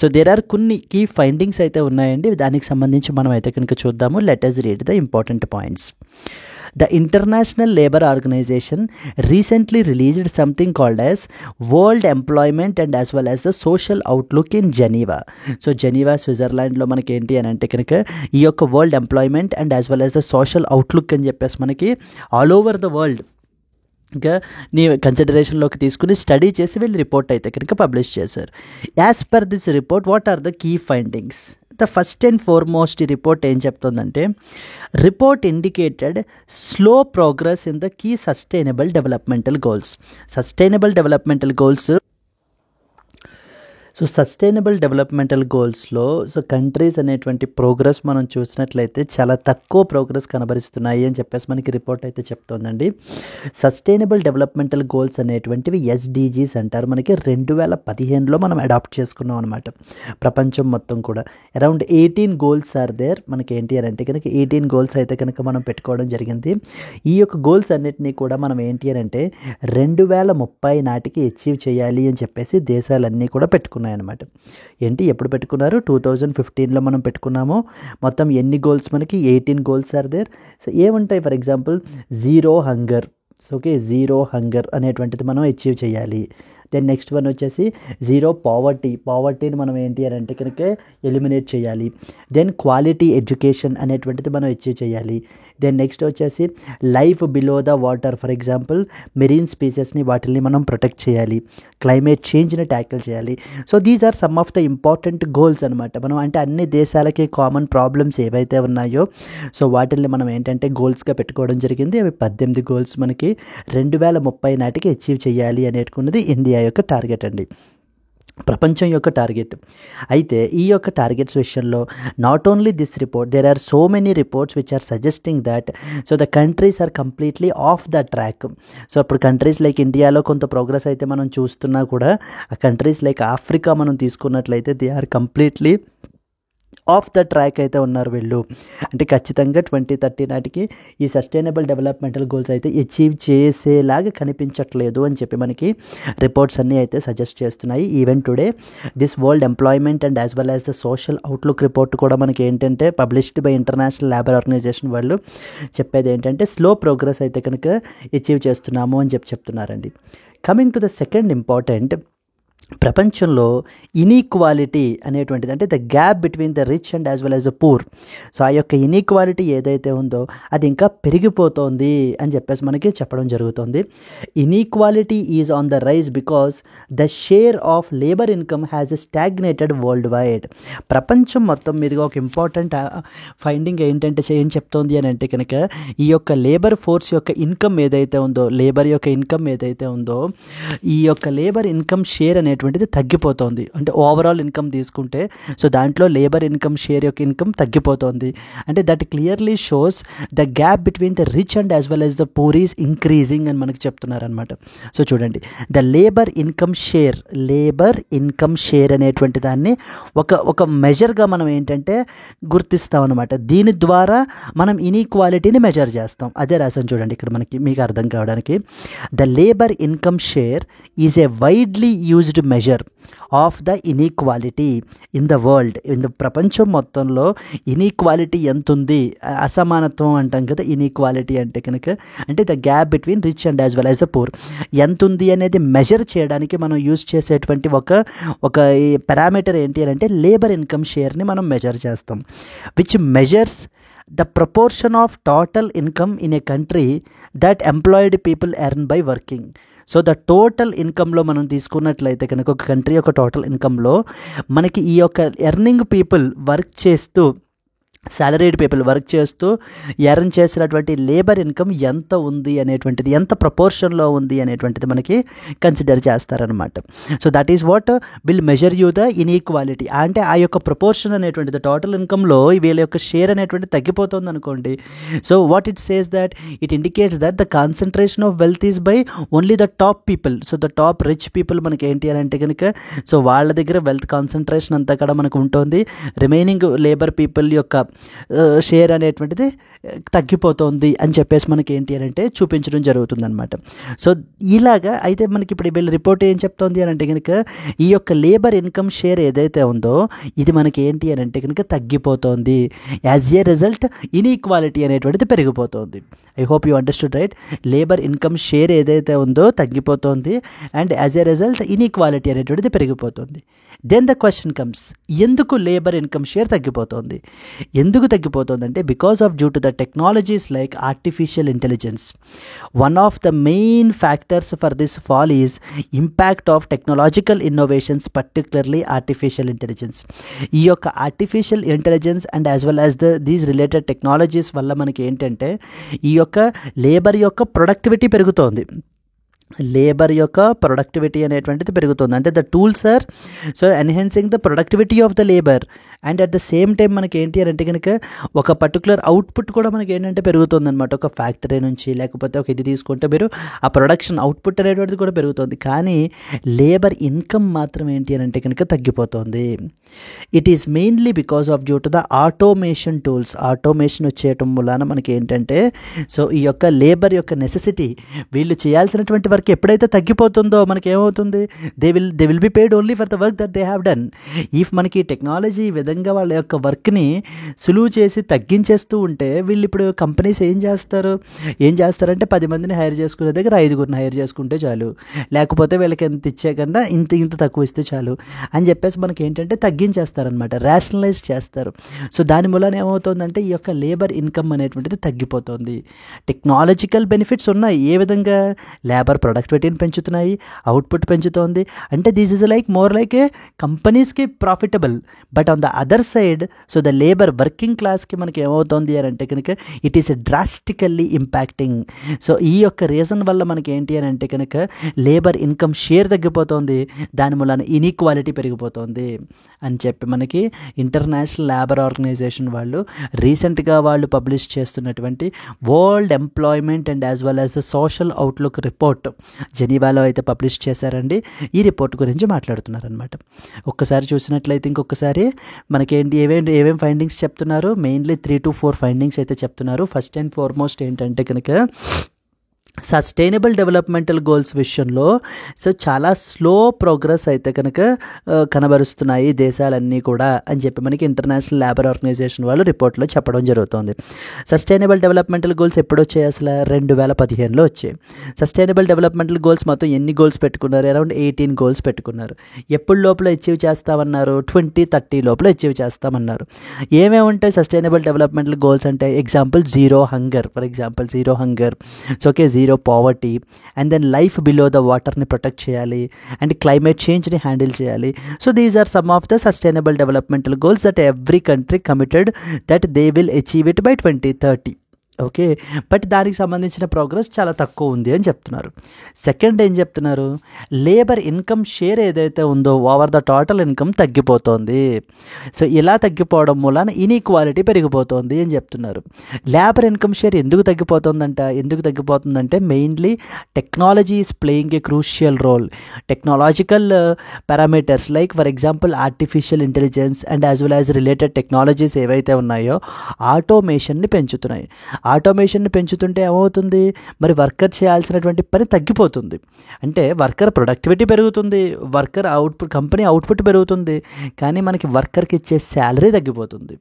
సో దేర్ ఆర్ కొన్ని కీ ఫైండింగ్స్ అయితే ఉన్నాయండి. దానికి సంబంధించి మనం అయితే కనుక చూద్దాము. Let us read the important points. The International Labour Organization recently released something called as World Employment and as well as the Social Outlook in Geneva. So Geneva, Switzerland లో మనకి ఏంటి అని అంటే కనుక ఈ యొక్క world employment and as well as the social outlook అని చెప్పేసి మనకి ఆల్ ఓవర్ ద వరల్డ్ ఇంకా నీ కన్సిడరేషన్లోకి తీసుకుని స్టడీ చేసి వీళ్ళు రిపోర్ట్ అయితే కనుక పబ్లిష్ చేశారు. As per this report what are the key findings? The first and foremost ఈ రిపోర్ట్ ఏం చెప్తుందంటే report indicated slow progress in the key sustainable developmental goals. Sustainable developmental goals so sustainable developmental గోల్స్లో so countries అనేటువంటి progress మనం చూసినట్లయితే చాలా తక్కువ progress కనబరుస్తున్నాయి అని చెప్పేసి మనకి రిపోర్ట్ అయితే చెప్తోందండి. సస్టైనబుల్ డెవలప్మెంటల్ గోల్స్ అనేటువంటివి ఎస్డిజీస్ అంటారు. మనకి 2015లో మనం అడాప్ట్ చేసుకున్నాం అనమాట. ప్రపంచం మొత్తం కూడా అరౌండ్ 18 గోల్స్ ఆర్ దేర్. మనకి ఏంటి అని అంటే కనుక 18 గోల్స్ అయితే కనుక మనం పెట్టుకోవడం జరిగింది. ఈ యొక్క గోల్స్ అన్నిటినీ కూడా మనం ఏంటి అని అంటే 2030 నాటికి అచీవ్ చేయాలి అని చెప్పేసి దేశాలన్నీ కూడా పెట్టుకున్నాయి అనమాట. ఏంటి ఎప్పుడు పెట్టుకున్నారు? 2015లో మనం పెట్టుకున్నాము. మొత్తం ఎన్ని గోల్స్ మనకి 18 గోల్స్ ఆర్ దేర్. సో ఏముంటాయి? For example zero hunger. So okay, zero hunger అనేటువంటిది మనం అచీవ్ చేయాలి. దెన్ నెక్స్ట్ వన్ వచ్చేసి జీరో పావర్టీని మనం ఏంటి అని అంటే కనుక ఎలిమినేట్ చేయాలి. దెన్ క్వాలిటీ ఎడ్యుకేషన్ అనేటువంటిది మనం అచీవ్ చేయాలి. దెన్ నెక్స్ట్ వచ్చేసి life below the water. For example marine స్పీసెస్ని వాటిని మనం ప్రొటెక్ట్ చేయాలి. క్లైమేట్ చేంజ్ని ట్యాకిల్ చేయాలి. So these are some of the important goals అనమాట. మనం అంటే అన్ని దేశాలకి కామన్ ప్రాబ్లమ్స్ ఏవైతే ఉన్నాయో సో వాటిని మనం ఏంటంటే గోల్స్గా పెట్టుకోవడం జరిగింది. అవి 18 గోల్స్ మనకి 2030 నాటికి అచీవ్ చేయాలి అనేటుకున్నది ఇండియా యొక్క టార్గెట్ అండి, ప్రపంచం యొక్క టార్గెట్. అయితే ఈ యొక్క టార్గెట్స్ విషయంలో not only this report, there are so many reports which are suggesting that so the countries are completely off the track. So ఇప్పుడు కంట్రీస్ లైక్ ఇండియాలో కొంత ప్రోగ్రెస్ అయితే మనం చూస్తున్నా కూడా ఆ కంట్రీస్ లైక్ ఆఫ్రికా మనం తీసుకున్నట్లయితే they are completely off the track అయితే ఉన్నారు వీళ్ళు. అంటే ఖచ్చితంగా 2030 నాటికి ఈ సస్టైనబుల్ డెవలప్మెంటల్ గోల్స్ అయితే అచీవ్ చేసేలాగా కనిపించట్లేదు అని చెప్పి మనకి రిపోర్ట్స్ అన్నీ అయితే సజెస్ట్ చేస్తున్నాయి. Even today this world employment and as well as the social outlook report కూడా మనకి ఏంటంటే published by International Labour Organization వాళ్ళు చెప్పేది ఏంటంటే స్లో ప్రోగ్రెస్ అయితే కనుక అచీవ్ చేస్తున్నాము అని చెప్తున్నారండి. Coming to the second important, ప్రపంచంలో ఇనీక్వాలిటీ అనేటువంటిది అంటే the gap between the rich and as well as the poor. So ఆ యొక్క ఇనీక్వాలిటీ ఏదైతే ఉందో అది ఇంకా పెరిగిపోతోంది అని చెప్పేసి మనకి చెప్పడం జరుగుతుంది. Inequality is on the rise because the share of labour income has stagnated worldwide. ప్రపంచం మొత్తం మీదుగా ఒక ఇంపార్టెంట్ ఫైండింగ్ ఏంటంటే ఏం చెప్తోంది అని అంటే కనుక ఈ యొక్క లేబర్ ఫోర్స్ యొక్క ఇన్కమ్ ఏదైతే ఉందో, లేబర్ యొక్క ఇన్కమ్ ఏదైతే ఉందో ఈ యొక్క లేబర్ ఇన్కమ్ షేర్ అనేటువంటిది తగ్గిపోతుంది. అంటే ఓవరాల్ ఇన్కమ్ తీసుకుంటే సో దాంట్లో లేబర్ ఇన్కమ్ షేర్ యొక్క ఇన్కమ్ తగ్గిపోతుంది. అంటే that clearly shows the gap between the rich and as well as the poor is increasing అని మనకి చెప్తున్నారనమాట. సో చూడండి, ద లేబర్ ఇన్కమ్ షేర్ అనేటువంటి దాన్ని ఒక మెజర్గా మనం ఏంటంటే గుర్తిస్తాం అనమాట. దీని ద్వారా మనం ఇనీక్వాలిటీని మెజర్ చేస్తాం. అదే రాసాను చూడండి ఇక్కడ మనకి మీకు అర్థం కావడానికి. The labour income share is a widely used measure of the inequality in the world. ప్రపంచం మొత్తంలో ఇనీక్వాలిటీ ఎంత ఉంది, అసమానత్వం అంటాం కదా ఇనీక్వాలిటీ అంటే కనుక, అంటే the gap between rich and as well as the poor ఎంత ఉంది అనేది మెజర్ చేయడానికి మనం యూజ్ చేసేటువంటి ఒక పారామీటర్ ఏంటి అంటే లేబర్ ఇన్కమ్ షేర్ని మనం మెజర్ చేస్తాం. Which measures the proportion of total income in a country that employed people earn by working. So the total ఇన్కంలో మనం తీసుకున్నట్లయితే కనుక ఒక కంట్రీ యొక్క టోటల్ ఇన్కంలో మనకి ఈ యొక్క ఎర్నింగ్ పీపుల్ వర్క్ చేస్తూ సాలరీడ్ పీపుల్ వర్క్ చేస్తూ ఎర్న్ చేసినటువంటి లేబర్ ఇన్కమ్ ఎంత ఉంది అనేటువంటిది, ఎంత ప్రపోర్షన్లో ఉంది అనేటువంటిది మనకి కన్సిడర్ చేస్తారనమాట. So that is what will measure you the inequality. అంటే ఆ యొక్క ప్రపోర్షన్ అనేటువంటిది టోటల్ ఇన్కంలో వీళ్ళ యొక్క షేర్ అనేటువంటిది తగ్గిపోతుంది అనుకోండి. So what it says that it indicates that the concentration of wealth is by only the top people. So the top rich people మనకి ఏంటి అని అంటే కనుక సో వాళ్ళ దగ్గర వెల్త్ కాన్సన్ట్రేషన్ అంతా కూడా మనకు ఉంటుంది. రిమైనింగ్ లేబర్ పీపుల్ యొక్క షేర్ అనేటువంటిది తగ్గిపోతుంది అని చెప్పేసి మనకి ఏంటి అని అంటే చూపించడం జరుగుతుంది అనమాట. సో ఇలాగా అయితే మనకి ఇప్పుడు వీళ్ళ రిపోర్ట్ ఏం చెప్తోంది అని అంటే కనుక ఈ యొక్క లేబర్ ఇన్కమ్ షేర్ ఏదైతే ఉందో ఇది మనకి ఏంటి అని అంటే కనుక తగ్గిపోతుంది. యాజ్ ఏ రిజల్ట్ ఇన్ఈక్వాలిటీ అనేటువంటిది పెరిగిపోతుంది. I hope you understood right. Labour income share ఏదైతే ఉందో తగ్గిపోతుంది and as a result inequality అనేటువంటిది పెరిగిపోతుంది. దెన్ ద క్వశ్చన్ కమ్స్, ఎందుకు లేబర్ ఇన్కమ్ షేర్ తగ్గిపోతుంది? ఎందుకు తగ్గిపోతుంది అంటే because of due to the technologies like artificial intelligence. One of the main factors for this fall is impact of technological innovations, particularly artificial intelligence. ఈ యొక్క artificial intelligence and as well as these related technologies వల్ల మనకి ఏంటంటే ఈ యొక్క labour యొక్క productivity పెరుగుతోంది. Labour యొక్క ప్రొడక్టివిటీ అనేటువంటిది పెరుగుతుంది. అంటే the tools are so enhancing the productivity of the labour and at the same time మనకి ఏంటి అని అంటే కనుక ఒక పర్టికులర్ అవుట్పుట్ కూడా మనకి ఏంటంటే పెరుగుతుంది అనమాట. ఒక ఫ్యాక్టరీ నుంచి లేకపోతే ఒక ఇది తీసుకుంటే మీరు ఆ ప్రొడక్షన్ అవుట్పుట్ అనేటువంటిది కూడా పెరుగుతుంది. కానీ లేబర్ ఇన్కమ్ మాత్రం ఏంటి అని అంటే కనుక తగ్గిపోతుంది. It is mainly because of due to the automation tools. Automation వచ్చేయటం వలన మనకి ఏంటంటే సో ఈ యొక్క లేబర్ యొక్క నెసెసిటీ వీళ్ళు చేయాల్సినటువంటి వర్క్ ఎప్పుడైతే తగ్గిపోతుందో మనకి ఏమవుతుంది, they will be paid only for the work that they have done. If మనకి టెక్నాలజీ ఈ విధంగా వాళ్ళ యొక్క వర్క్ని సులువు చేసి తగ్గించేస్తూ ఉంటే వీళ్ళు ఇప్పుడు కంపెనీస్ ఏం చేస్తారంటే 10 మందిని హైర్ చేసుకునే దగ్గర 5గురిని హైర్ చేసుకుంటే చాలు, లేకపోతే వీళ్ళకి ఎంత ఇచ్చే కన్నా ఇంత తక్కువ ఇస్తే చాలు అని చెప్పేసి మనకి ఏంటంటే తగ్గించేస్తారనమాట, రేషనలైజ్ చేస్తారు. సో దాని మూలన ఏమవుతుందంటే ఈ యొక్క లేబర్ ఇన్కమ్ అనేటువంటిది తగ్గిపోతుంది. టెక్నాలజికల్ బెనిఫిట్స్ ఉన్నాయి, ఏ విధంగా లేబర్ ప్రొడక్టివిటీని పెంచుతున్నాయి, అవుట్పుట్ పెంచుతోంది. అంటే this is more like a కంపెనీస్కి profitable. But on the other side so the labour working క్లాస్కి మనకి ఏమవుతుంది అని అంటే కనుక it is drastically impacting. So ఈ యొక్క రీజన్ వల్ల మనకి ఏంటి అని అంటే కనుక లేబర్ ఇన్కమ్ షేర్ తగ్గిపోతుంది, దాని మూలన ఇన్ఈక్వాలిటీ పెరిగిపోతుంది అని చెప్పి మనకి ఇంటర్నేషనల్ లేబర్ ఆర్గనైజేషన్ వాళ్ళు రీసెంట్గా వాళ్ళు పబ్లిష్ చేస్తున్నటువంటి world employment and as well as the social outlook report జెనీవాలో అయితే పబ్లిష్ చేశారండి. ఈ రిపోర్ట్ గురించి మాట్లాడుతున్నారనమాట. ఒక్కసారి చూసినట్లయితే ఇంకొకసారి మనకేంటి ఏమేమి ఫైండింగ్స్ చెప్తున్నారు, మెయిన్లీ 3 to 4 ఫైండింగ్స్ అయితే చెప్తున్నారు. ఫస్ట్ అండ్ ఫార్మోస్ట్ ఏంటంటే కనుక సస్టైనబుల్ డెవలప్మెంటల్ గోల్స్ విషయంలో సో చాలా స్లో ప్రోగ్రెస్ అయితే కనుక కనబరుస్తున్నాయి దేశాలన్నీ కూడా అని చెప్పి మనకి ఇంటర్నేషనల్ లేబర్ ఆర్గనైజేషన్ వాళ్ళు రిపోర్ట్లో చెప్పడం జరుగుతుంది. సస్టైనబుల్ డెవలప్మెంటల్ గోల్స్ ఎప్పుడు వచ్చాయి, అసలు 2015లో వచ్చాయి. సస్టైనబుల్ డెవలప్మెంటల్ గోల్స్ మొత్తం ఎన్ని గోల్స్ పెట్టుకున్నారు, అరౌండ్ 18 గోల్స్ పెట్టుకున్నారు. ఎప్పుడు లోపల అచీవ్ చేస్తామన్నారు, 2030 లోపల అచీవ్ చేస్తామన్నారు. ఏమేమి ఉంటాయి సస్టైనబుల్ డెవలప్మెంటల్ గోల్స్ అంటే example zero hunger, for example zero hunger, so okay zero poverty, and then life below the వాటర్ని ప్రొటెక్ట్ చేయాలి, అండ్ క్లైమేట్ చేంజ్ని హ్యాండిల్ చేయాలి. So these are some of the sustainable developmental goals that every country committed that they will achieve it by 2030. Okay, but దానికి సంబంధించిన progress చాలా తక్కువ ఉంది అని చెప్తున్నారు. సెకండ్ ఏం చెప్తున్నారు, లేబర్ ఇన్కమ్ షేర్ ఏదైతే ఉందో ఓవర్ ద టోటల్ ఇన్కమ్ తగ్గిపోతుంది. సో ఇలా తగ్గిపోవడం మూలన ఇన్ఈక్వాలిటీ పెరిగిపోతుంది అని చెప్తున్నారు. లేబర్ ఇన్కమ్ షేర్ ఎందుకు తగ్గిపోతుందంటే mainly technology is playing a crucial role. Technological parameters like for example artificial intelligence and as well as related technologies ఏవైతే ఉన్నాయో ఆటోమేషన్ని పెంచుతున్నాయి. ఆటోమేషన్ని పెంచుతుంటే ఏమవుతుంది, మరి వర్కర్ చేయాల్సినటువంటి పని తగ్గిపోతుంది. అంటే వర్కర్ ప్రొడక్టివిటీ పెరుగుతుంది, వర్కర్ అవుట్పుట్ కంపెనీ అవుట్పుట్ పెరుగుతుంది, కానీ మనకి వర్కర్కి ఇచ్చే శాలరీ తగ్గిపోతుంది.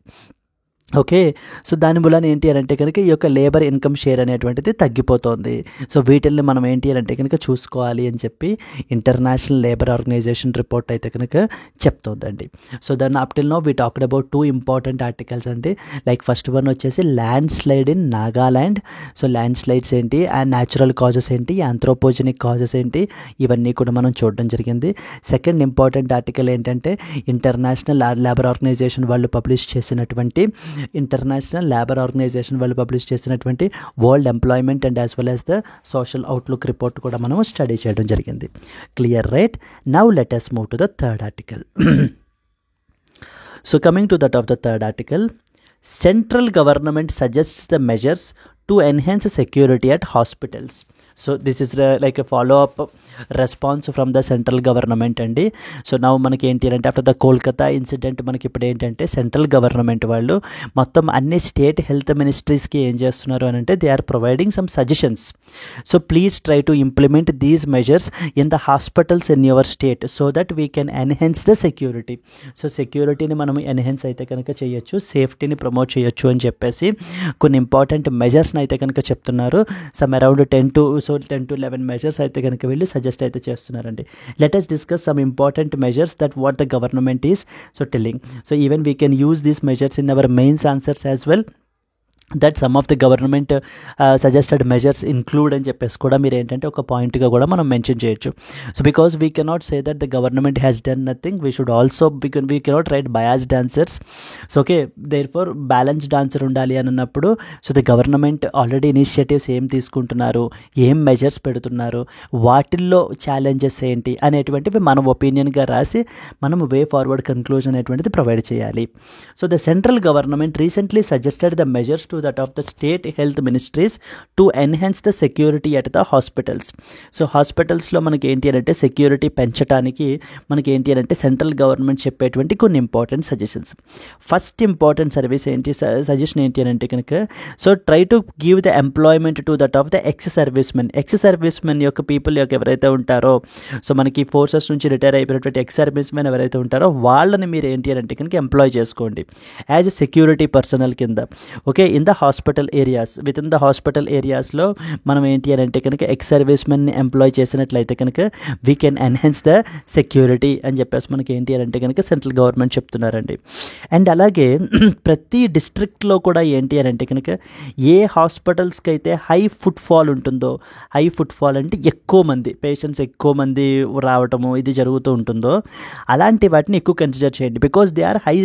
ఓకే, సో దాని మూలన ఏంటి అని అంటే కనుక ఈ యొక్క లేబర్ ఇన్కమ్ షేర్ అనేటువంటిది తగ్గిపోతుంది. సో వీటిల్ని మనం ఏంటి అని అంటే కనుక చూసుకోవాలి అని చెప్పి ఇంటర్నేషనల్ లేబర్ ఆర్గనైజేషన్ రిపోర్ట్ అయితే కనుక చెప్తుందండి. సో దాన్ని up till now we talked about 2 important articles అండి. లైక్ ఫస్ట్ వన్ వచ్చేసి land slide in Nagaland. So land slides ఏంటి, అండ్ న్యాచురల్ కాజెస్ ఏంటి, ఆంథ్రోపోజెనిక్ కాజెస్ ఏంటి, ఇవన్నీ కూడా మనం చూడడం జరిగింది. సెకండ్ ఇంపార్టెంట్ ఆర్టికల్ ఏంటంటే ఇంటర్నేషనల్ లేబర్ ఆర్గనైజేషన్ వాళ్ళు పబ్లిష్ చేసినటువంటి world employment and as well as the social outlook report కూడా మనం స్టడీ చేయడం జరిగింది. Clear, right? Now let us move to the third article. So coming to that of the third article, central government suggests the measures to enhance security at hospitals. So this is like a follow-up response from the central government అండి. So now మనకి ఏంటి అంటే after the Kolkata incident మనకి ఇప్పుడు ఏంటంటే central government వాళ్ళు మొత్తం అన్ని స్టేట్ హెల్త్ మినిస్ట్రీస్కి ఏం చేస్తున్నారు అని అంటే they are providing some suggestions. So please try to implement these measures in the hospitals in your state so that we can enhance the security. So సెక్యూరిటీని మనం ఎన్హాన్స్ అయితే కనుక చేయొచ్చు, సేఫ్టీని ప్రమోట్ చేయొచ్చు అని చెప్పేసి కొన్ని ఇంపార్టెంట్ మెజర్స్ అయితే కనుక చెప్తున్నారు. సమ్ అరౌండ్ 10 to 11 మెజర్స్ అయితే కనుక వీళ్ళు సజెస్ట్ అయితే చేస్తున్నారండి. Let us discuss some important measures that what the government is so telling. So even we can use these measures in our mains answers as well. That some of the government suggested measures include అని చెప్పేసి కూడా మీరు ఏంటంటే ఒక పాయింట్గా కూడా మనం mention చేయొచ్చు. So because we cannot say that the government has done nothing, we should also we cannot write biased answers. So okay, there for balanced answer ఉండాలి అని అన్నప్పుడు so the government already initiatives ఏం తీసుకుంటున్నారు, ఏం measures పెడుతున్నారు, వాటిల్లో challenges ఏంటి అనేటువంటివి మనం ఒపీనియన్గా రాసి మనం వే ఫార్వర్డ్ కన్క్లూజన్ అనేటువంటిది ప్రొవైడ్ చేయాలి. So the central government recently suggested the measures to that of the state health ministries to enhance the security at the hospitals. So హాస్పిటల్స్లో మనకి ఏంటి అని అంటే సెక్యూరిటీ పెంచడానికి మనకి ఏంటి అని అంటే సెంట్రల్ గవర్నమెంట్ చెప్పేటువంటి కొన్ని important suggestions. First important suggestion ఏంటి అని అంటే కనుక so try to give the employment to that of the ex service men యొక్క పీపుల్ యొక్క ఎవరైతే ఉంటారో సో మనకి ఫోర్సెస్ నుంచి రిటైర్ అయిపోయినటువంటి ఎక్స్ సర్వీస్ మెన్ ఎవరైతే ఉంటారో వాళ్ళని మీరు ఏంటి అని అంటే కనుక ఎంప్లాయ్ చేసుకోండి యాజ్ ఎ సెక్యూరిటీ పర్సనల్ కింద. Okay, in the hospital areas, with in the hospital ఏరియాస్లో మనం ఏంటి అని అంటే కనుక ఎక్స్ సర్వీస్ మెన్ని ఎంప్లాయ్ చేసినట్లయితే కనుక we can enhance the security అని చెప్పేసి మనకి ఏంటి అని అంటే కనుక సెంట్రల్ గవర్నమెంట్ చెప్తున్నారండి. అండ్ అలాగే ప్రతి డిస్ట్రిక్ట్లో కూడా ఏంటి అని అంటే కనుక ఏ హాస్పిటల్స్కి అయితే హై ఫుట్ఫాల్ ఉంటుందో, హై ఫుట్ఫాల్ అంటే ఎక్కువ మంది పేషెంట్స్ ఎక్కువ మంది రావటము ఇది జరుగుతూ ఉంటుందో అలాంటి వాటిని ఎక్కువ కన్సిడర్ చేయండి. Because they are high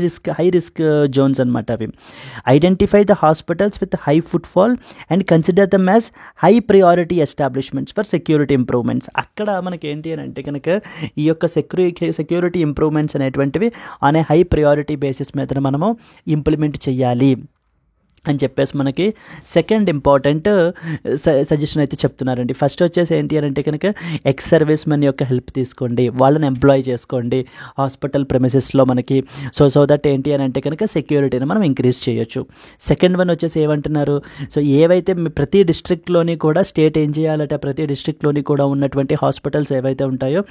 risk zones అనమాట. అవి identify the hospitals with high footfall and consider them as high priority establishments for security improvements. అక్కడ మనకి ఏంటి అని అంటే కనుక ఈ యొక్క సెక్యూరిటీ ఇంప్రూవ్మెంట్స్ అనేటువంటివి on a high priority basis మీద మనము ఇంప్లిమెంట్ చేయాలి అని చెప్పేసి మనకి సెకండ్ ఇంపార్టెంట్ సజెషన్ అయితే చెప్తున్నారండి. ఫస్ట్ వచ్చేసి ఏంటి అని అంటే కనుక ఎక్స్ సర్వీస్ మెన్ యొక్క హెల్ప్ తీసుకోండి, వాళ్ళని ఎంప్లాయ్ చేసుకోండి హాస్పిటల్ ప్రెమిసెస్లో మనకి. సో దట్ ఏంటి అని అంటే కనుక సెక్యూరిటీని మనం ఇంక్రీజ్ చేయొచ్చు. సెకండ్ వన్ వచ్చేసి ఏమంటున్నారు, సో ఏవైతే ప్రతి డిస్ట్రిక్ట్లోని కూడా స్టేట్ ఏం చేయాలట, ప్రతి డిస్ట్రిక్ట్లోని కూడా ఉన్నటువంటి హాస్పిటల్స్ ఏవైతే ఉంటాయో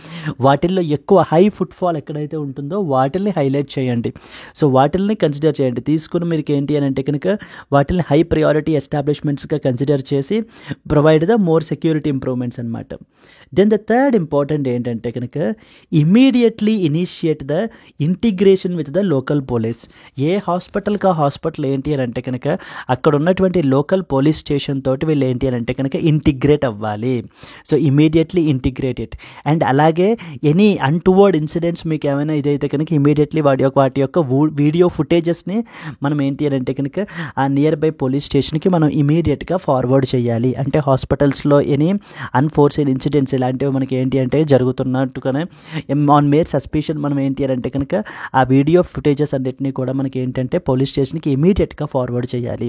వాటిల్లో ఎక్కువ హై ఫుట్ఫాల్ ఎక్కడైతే ఉంటుందో వాటిల్ని హైలైట్ చేయండి. సో వాటిల్ని కన్సిడర్ చేయండి. తీసుకుని మీకు ఏంటి అని అంటే కనుక వాటిని హై ప్రయారిటీ ఎస్టాబ్లిష్మెంట్స్గా కన్సిడర్ చేసి provide the more security improvements అనమాట. దెన్ ద థర్డ్ ఇంపార్టెంట్ ఏంటంటే కనుక immediately initiate the integration with the local police. A హాస్పిటల్కి ఆ హాస్పిటల్ ఏంటి అని అంటే కనుక అక్కడ ఉన్నటువంటి లోకల్ పోలీస్ స్టేషన్ తోటి వీళ్ళు ఏంటి అని అంటే కనుక ఇంటిగ్రేట్ అవ్వాలి. So immediately integrate it. And అలాగే ఎనీ అన్టువర్డ్ ఇన్సిడెంట్స్ మీకు ఏమైనా ఇదైతే కనుక ఇమీడియట్లీ వాటి యొక్క వీడియో ఫుటేజెస్ని మనం ఏంటి అని అంటే కనుక ఆ నియర్ బై పోలీస్ స్టేషన్కి మనం ఇమీడియట్గా ఫార్వర్డ్ చేయాలి. అంటే హాస్పిటల్స్లో ఎనీ అన్ఫోర్సీన్ ఇన్సిడెంట్స్ ఇలాంటివి మనకి ఏంటి అంటే జరుగుతున్నట్టుగానే ఆన్ మేర్ సస్పిషన్ మనం ఏంటి అని అంటే కనుక ఆ వీడియో ఫుటేజెస్ అన్నిటినీ కూడా మనకి ఏంటంటే పోలీస్ స్టేషన్కి ఇమీడియట్గా ఫార్వర్డ్ చేయాలి.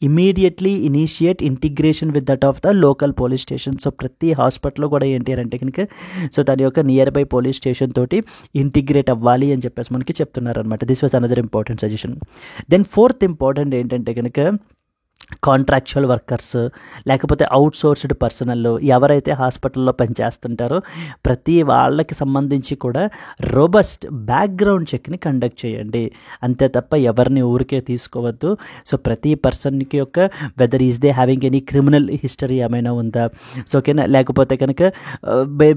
Immediately initiate integration with that of the local police station. So ప్రతి హాస్పిటల్లో కూడా ఏంటి అని అంటే కనుక సో దాని యొక్క నియర్ బై పోలీస్ స్టేషన్ తోటి ఇంటిగ్రేట్ అవ్వాలి అని చెప్పేసి మనకి చెప్తున్నారు అనమాట. This was another important suggestion. Then fourth important ఏంటంటే కనుక కాంట్రాక్చువల్ వర్కర్స్ లేకపోతే అవుట్ సోర్స్డ్ పర్సనల్ ఎవరైతే హాస్పిటల్లో పనిచేస్తుంటారో ప్రతి వాళ్ళకి సంబంధించి కూడా రోబస్ట్ బ్యాక్గ్రౌండ్ చెక్ని కండక్ట్ చేయండి. అంతే తప్ప ఎవరిని ఊరికే తీసుకోవద్దు. సో ప్రతి పర్సన్కి యొక్క whether is they having any criminal history ఏమైనా ఉందా, సో ఓకేనా, లేకపోతే కనుక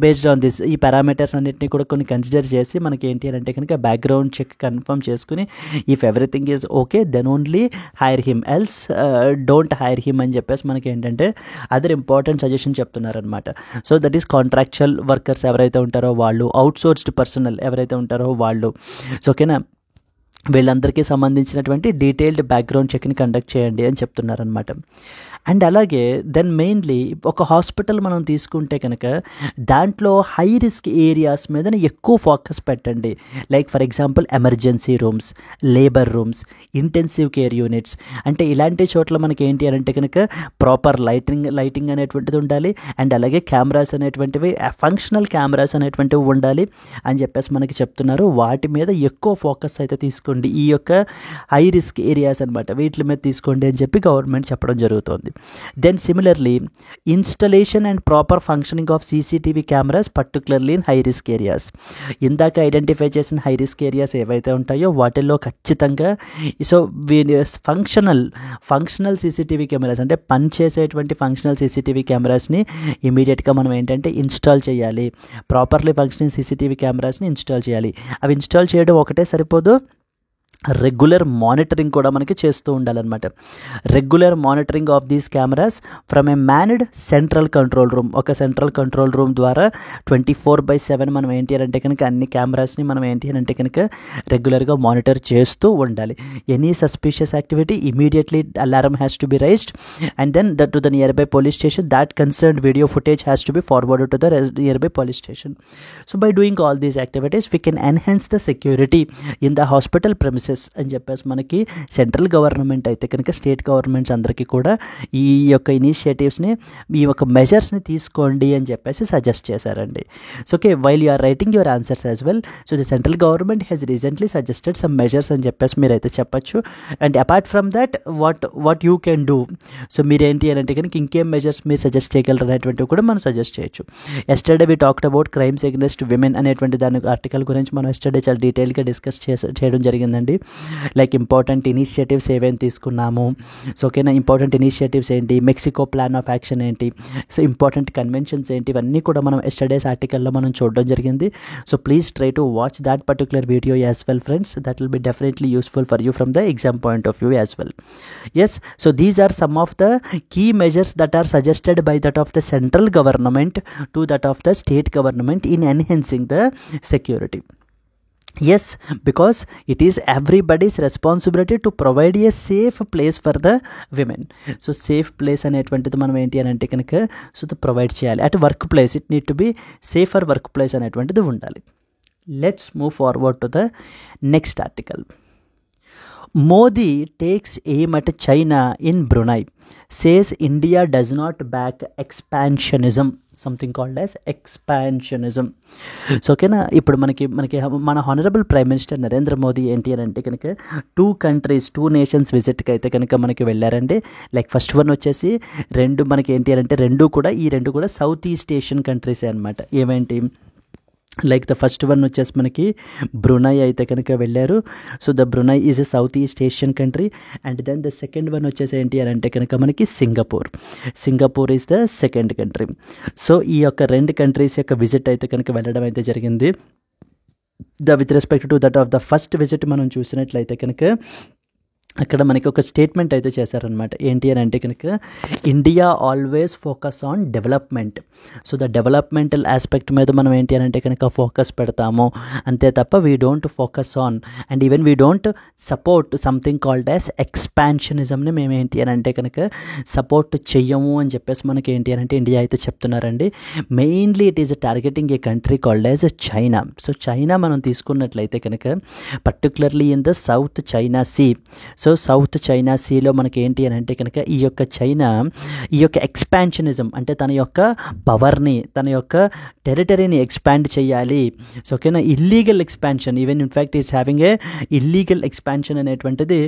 బేస్డ్ ఆన్ దిస్ ఈ పారామీటర్స్ అన్నింటినీ కూడా కొన్ని కన్సిడర్ చేసి మనకి ఏంటి అంటే కనుక బ్యాక్గ్రౌండ్ చెక్ కన్ఫర్మ్ చేసుకుని if everything is okay then only hire him, else don't hire him అని చెప్పేసి మనకి ఏంటంటే అదర్ ఇంపార్టెంట్ సజెషన్ చెప్తున్నారనమాట. So that is contractual workers ఎవరైతే ఉంటారో వాళ్ళు, అవుట్ సోర్స్డ్ పర్సనల్ ఎవరైతే ఉంటారో వాళ్ళు. సో ఓకేనా, వీళ్ళందరికీ సంబంధించినటువంటి డీటెయిల్డ్ బ్యాక్గ్రౌండ్ చెక్ని కండక్ట్ చేయండి అని చెప్తున్నారనమాట. అండ్ అలాగే దెన్ మెయిన్లీ ఒక హాస్పిటల్ మనం తీసుకుంటే కనుక దాంట్లో హై రిస్క్ ఏరియాస్ మీద ఎక్కువ ఫోకస్ పెట్టండి. Like for example emergency rooms, labour rooms, intensive care units. అంటే ఇలాంటి చోట్ల మనకి ఏంటి అంటే కనుక ప్రాపర్ లైటింగ్ అనేటువంటిది ఉండాలి. అండ్ అలాగే కెమెరాస్ అనేటువంటివి ఫంక్షనల్ కెమెరాస్ అనేటువంటివి ఉండాలి అని చెప్పేసి మనకి చెప్తున్నారు. వాటి మీద ఎక్కువ ఫోకస్ అయితే తీసుకోండి. ఈ యొక్క హై రిస్క్ ఏరియాస్ అనమాట, వీటి మీద తీసుకోండి అని చెప్పి గవర్నమెంట్ చెప్పడం జరుగుతుంది. Then similarly installation and proper functioning of CCTV cameras particularly in high risk areas. ఇందాక ఐడెంటిఫై చేసిన హై రిస్క్ ఏరియాస్ ఏవైతే ఉంటాయో వాటిల్లో ఖచ్చితంగా సో ఫంక్షనల్ సీసీటీవీ కెమెరాస్ అంటే పనిచేసేటువంటి ఫంక్షనల్ సీసీటీవీ కెమెరాస్ని ఇమీడియట్గా మనం ఏంటంటే ఇన్స్టాల్ చేయాలి. ప్రాపర్లీ ఫంక్షనింగ్ సీసీటీవీ కెమెరాస్ని ఇన్స్టాల్ చేయాలి. అవి ఇన్స్టాల్ చేయడం ఒకటే సరిపోదు, రెగ్యులర్ మానిటరింగ్ కూడా మనకి చేస్తూ ఉండాలన్నమాట. Regular monitoring of these cameras from A manned central control room. ఒక సెంట్రల్ కంట్రోల్ రూమ్ ద్వారా 24/7 మనం ఏంటి అని అంటే కనుక అన్ని కెమెరాస్ని మనం ఏంటి అని అంటే కనుక రెగ్యులర్గా మానిటర్ చేస్తూ ఉండాలి. Any suspicious activity immediately alarm has to be raised and then that to the nearby police station. That concerned video footage has to be forwarded to the nearby police station. So by doing all these activities we can enhance the security in the hospital premises అని చెప్పేసి మనకి central government అయితే కనుక state governments అందరికీ కూడా ఈ యొక్క ఇనిషియేటివ్స్ని ఈ యొక్క మెజర్స్ని తీసుకోండి అని చెప్పేసి సజెస్ట్ చేశారండి. So okay, while you are writing your answers as well, so the central government has recently suggested some measures అని చెప్పేసి మీరైతే చెప్పచ్చు. And apart from that what you can do, so మీరేంటి అని అంటే కనుక ఇంకేం మెజర్స్ మీరు సజెస్ట్ చేయగలరు అనేటువంటివి కూడా మనం సజెస్ట్ చేయొచ్చు. Yesterday we talked about crimes against women అనేటువంటి దాని ఆర్టికల్ గురించి మనం ఎస్టర్డే చాలా డీటెయిల్గా డిస్కస్ చేయడం జరిగిందండి. లైక్ ఇంపార్టెంట్ ఇనిషియేటివ్స్ ఏవైనా తీసుకున్నాము. సో ఓకేనా, ఇంపార్టెంట్ ఇనిషియేటివ్స్ ఏంటి, మెక్సికో ప్లాన్ ఆఫ్ యాక్షన్ ఏంటి, సో ఇంపార్టెంట్ కన్వెన్షన్స్ ఏంటి, ఇవన్నీ కూడా మనం ఎస్టర్డేస్ ఆర్టికల్లో మనం చూడడం జరిగింది. So please try to watch that particular video as well friends. That will be definitely useful for you from the exam point of view as well. Yes, so these are some of the key measures that are suggested by that of the central government to that of the state government in enhancing the security. Yes, because it is everybody's responsibility to provide a safe place for the women. So safe place అనేటువంటిది మనం ఏంటి అని అంటే కనుక so provide చేయాలి. At work place it need to be safer work place అనేటువంటిది ఉండాలి. Let's move forward to the next article. Modi takes aim at China in Brunei, says India does not back expansionism, something called as expansionism. So ఓకేనా, ఇప్పుడు మనకి మన honourable prime minister Narendra Modi ఏంటి అని అంటే కనుక 2 కంట్రీస్ 2 నేషన్స్ విజిట్కి అయితే కనుక మనకి వెళ్ళారండి. లైక్ ఫస్ట్ వన్ వచ్చేసి మనకి ఏంటి అని అంటే ఈ రెండు కూడా సౌత్ ఈస్ట్ ఏషియన్ కంట్రీసే అనమాట. ఏమేంటి, లైక్ ద ఫస్ట్ వన్ వచ్చేసి మనకి బ్రునై అయితే కనుక వెళ్ళారు. So the Brunei is a south east Asian country. And then the second one వచ్చేసి ఏంటి అని అంటే కనుక మనకి Singapore is the second country. So ఈ యొక్క 2 కంట్రీస్ యొక్క విజిట్ అయితే కనుక వెళ్ళడం అయితే జరిగింది. With respect to that of the first visit మనం చూసినట్లయితే కనుక అక్కడ మనకి ఒక స్టేట్మెంట్ అయితే చేశారనమాట. ఏంటి అని అంటే కనుక India always focus on development. So the developmental aspect మీద మనం ఏంటి అని అంటే కనుక ఫోకస్ పెడతాము, అంతే తప్ప we don't focus on and even we don't support something called as ఎక్స్పాన్షనిజంని మేము ఏంటి అని అంటే కనుక సపోర్ట్ చెయ్యము అని చెప్పేసి మనకి ఏంటి అని అంటే ఇండియా అయితే చెప్తున్నారండి. Mainly it is targeting a country called as China. So China మనం తీసుకున్నట్లయితే కనుక particularly in the South China Sea. So South China సీలో మనకి ఏంటి అని అంటే కనుక ఈ యొక్క చైనా ఈ యొక్క ఎక్స్పాన్షనిజం అంటే తన యొక్క పవర్ని తన యొక్క టెరిటరీని ఎక్స్పాండ్ చేయాలి. సో ఓకేనా, illegal expansion, even in fact is having a illegal expansion అనేటువంటిది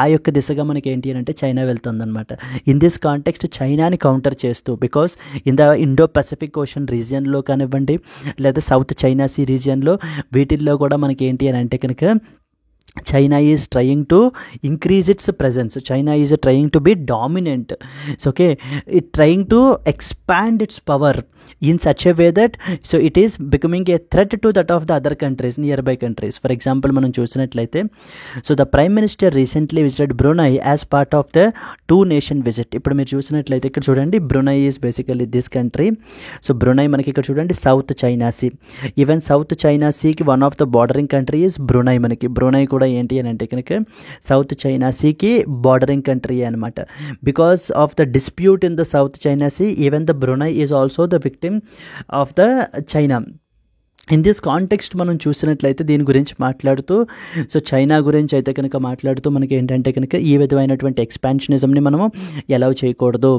ఆ యొక్క దిశగా మనకి ఏంటి అని అంటే చైనా వెళ్తుందన్నమాట. ఇన్ దిస్ కాంటెక్స్ట్ చైనాని కౌంటర్ చేస్తూ, because in the Indo Pacific Ocean రీజియన్లో కానివ్వండి లేదా సౌత్ చైనా సీ రీజియన్లో వీటిల్లో కూడా మనకి ఏంటి అని అంటే కనుక China is trying to increase its presence. China is trying to be dominant. So okay, it trying to expand its power in such a way that so it is becoming a threat to that of the other countries, nearby countries. For example, మనం చూసినట్లయితే so the prime minister recently visited Brunei as part of the 2 nation visit. ఇప్పుడు మీరు చూసినట్లయితే ఇక్కడ చూడండి, Brunei is basically this country. So Brunei మనకి ఇక్కడ చూడండి South China Sea. Even South China సీకి one of the bordering country is Brunei. మనకి Brunei కూడా ఏంటి అని అంటే కనుక సౌత్ చైనా సీకి బార్డరింగ్ కంట్రీ అనమాట. Because of the dispute in the South China Sea even the Brunei is also the victim of the China. In this context మనం చూసినట్లయితే దీని గురించి మాట్లాడుతూ సో చైనా గురించి అయితే కనుక మాట్లాడుతూ మనకి ఏంటంటే కనుక ఈ విధమైనటువంటి ఎక్స్పాన్షనిజంని మనము అలౌ చేయకూడదు,